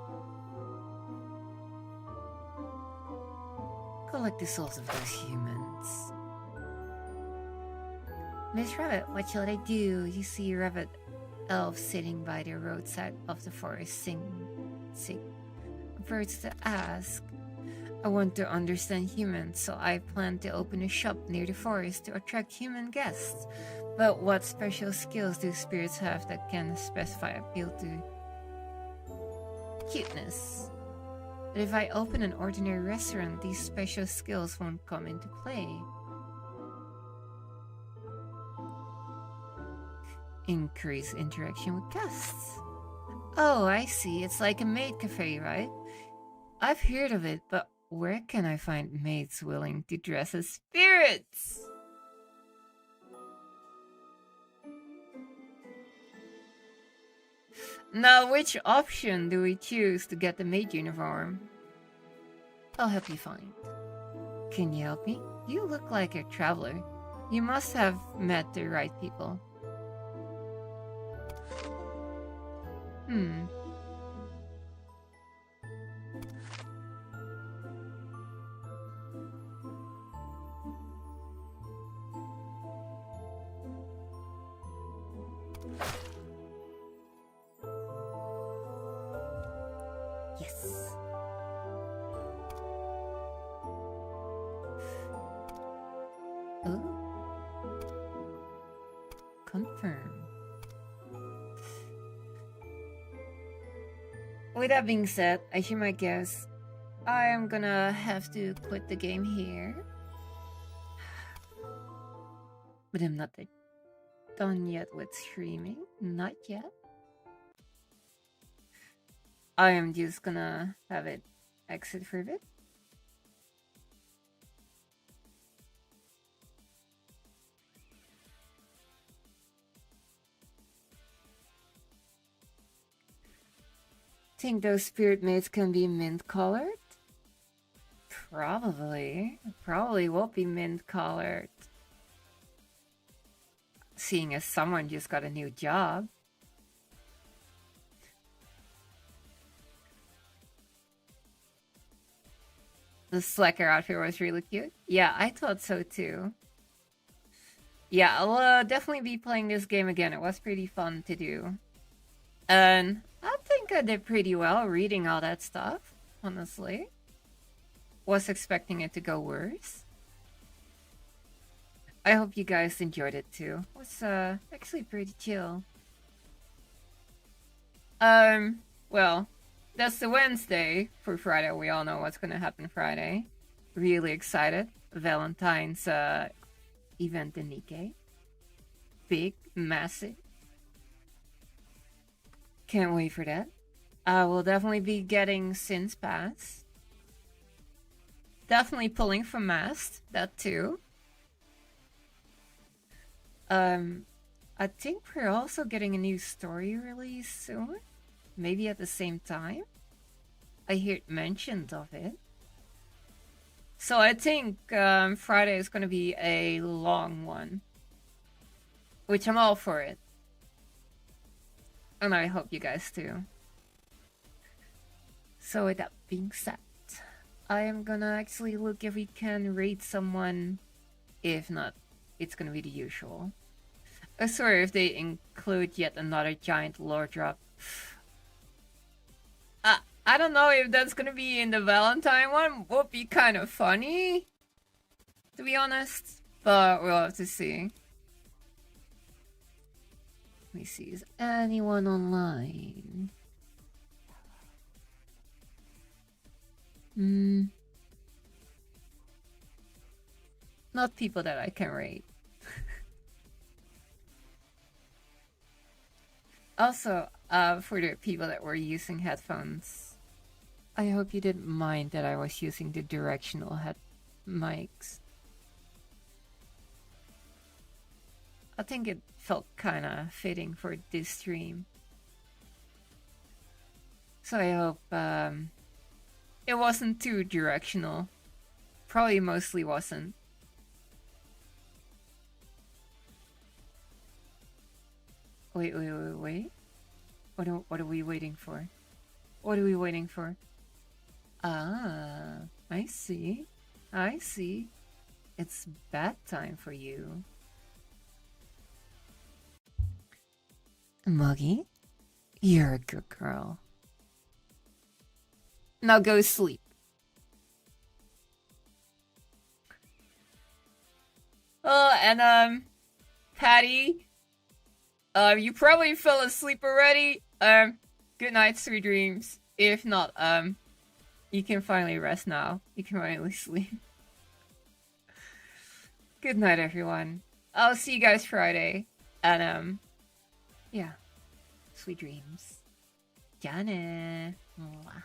Collect the souls of those humans. Miss Rabbit, what shall I do? You see a rabbit elf sitting by the roadside of the forest singing. Birds to ask. I want to understand humans, so I plan to open a shop near the forest to attract human guests. But what special skills do spirits have that can specify appeal to cuteness? But if I open an ordinary restaurant, these special skills won't come into play. Increase interaction with guests. Oh, I see. It's like a maid cafe, right? I've heard of it, but where can I find maids willing to dress as spirits? Now, which option do we choose to get the maid uniform? I'll help you find. Can you help me? You look like a traveler. You must have met the right people. with that being said, as you might guess, I am gonna have to quit the game here. But I'm not done yet with streaming. Not yet. I am just gonna have it exit for a bit. Think those spirit maids can be mint colored? Probably. Probably will be mint colored. Seeing as someone just got a new job. The slacker outfit was really cute. Yeah, I thought so too. Yeah, I'll definitely be playing this game again. It was pretty fun to do. And I think I did pretty well reading all that stuff, honestly. Was expecting it to go worse. I hope you guys enjoyed it too. It was actually pretty chill. Well, that's the Wednesday. For Friday, we all know what's gonna happen Friday. Really excited. Valentine's event in Nikkei. Big, massive. Can't wait for that. I will definitely be getting Sin's Pass. Definitely pulling from Mast, that too. I think we're also getting a new story release soon. Maybe at the same time. I heard mentions of it. So I think Friday is going to be a long one. Which I'm all for it. And I hope you guys too. So with that being said, I am gonna actually look if we can rate someone. If not, it's gonna be the usual. Sorry if they include yet another giant lore drop. I don't know if that's gonna be in the Valentine one. Would be kind of funny, to be honest. But we'll have to see. Let me see, is anyone online? Not people that I can rate. Also, for the people that were using headphones, I hope you didn't mind that I was using the directional head mics. I think it felt kind of fitting for this stream. So I hope it wasn't too directional. Probably mostly wasn't. Wait. What are we waiting for? What are we waiting for? Ah, I see. It's bedtime for you. Muggy, you're a good girl. Now go sleep. And Patty, you probably fell asleep already. Good night, sweet dreams. If not, you can finally rest now. You can finally sleep. Good night, everyone. I'll see you guys Friday. And, yeah. Sweet dreams. Ja ne. Mwah.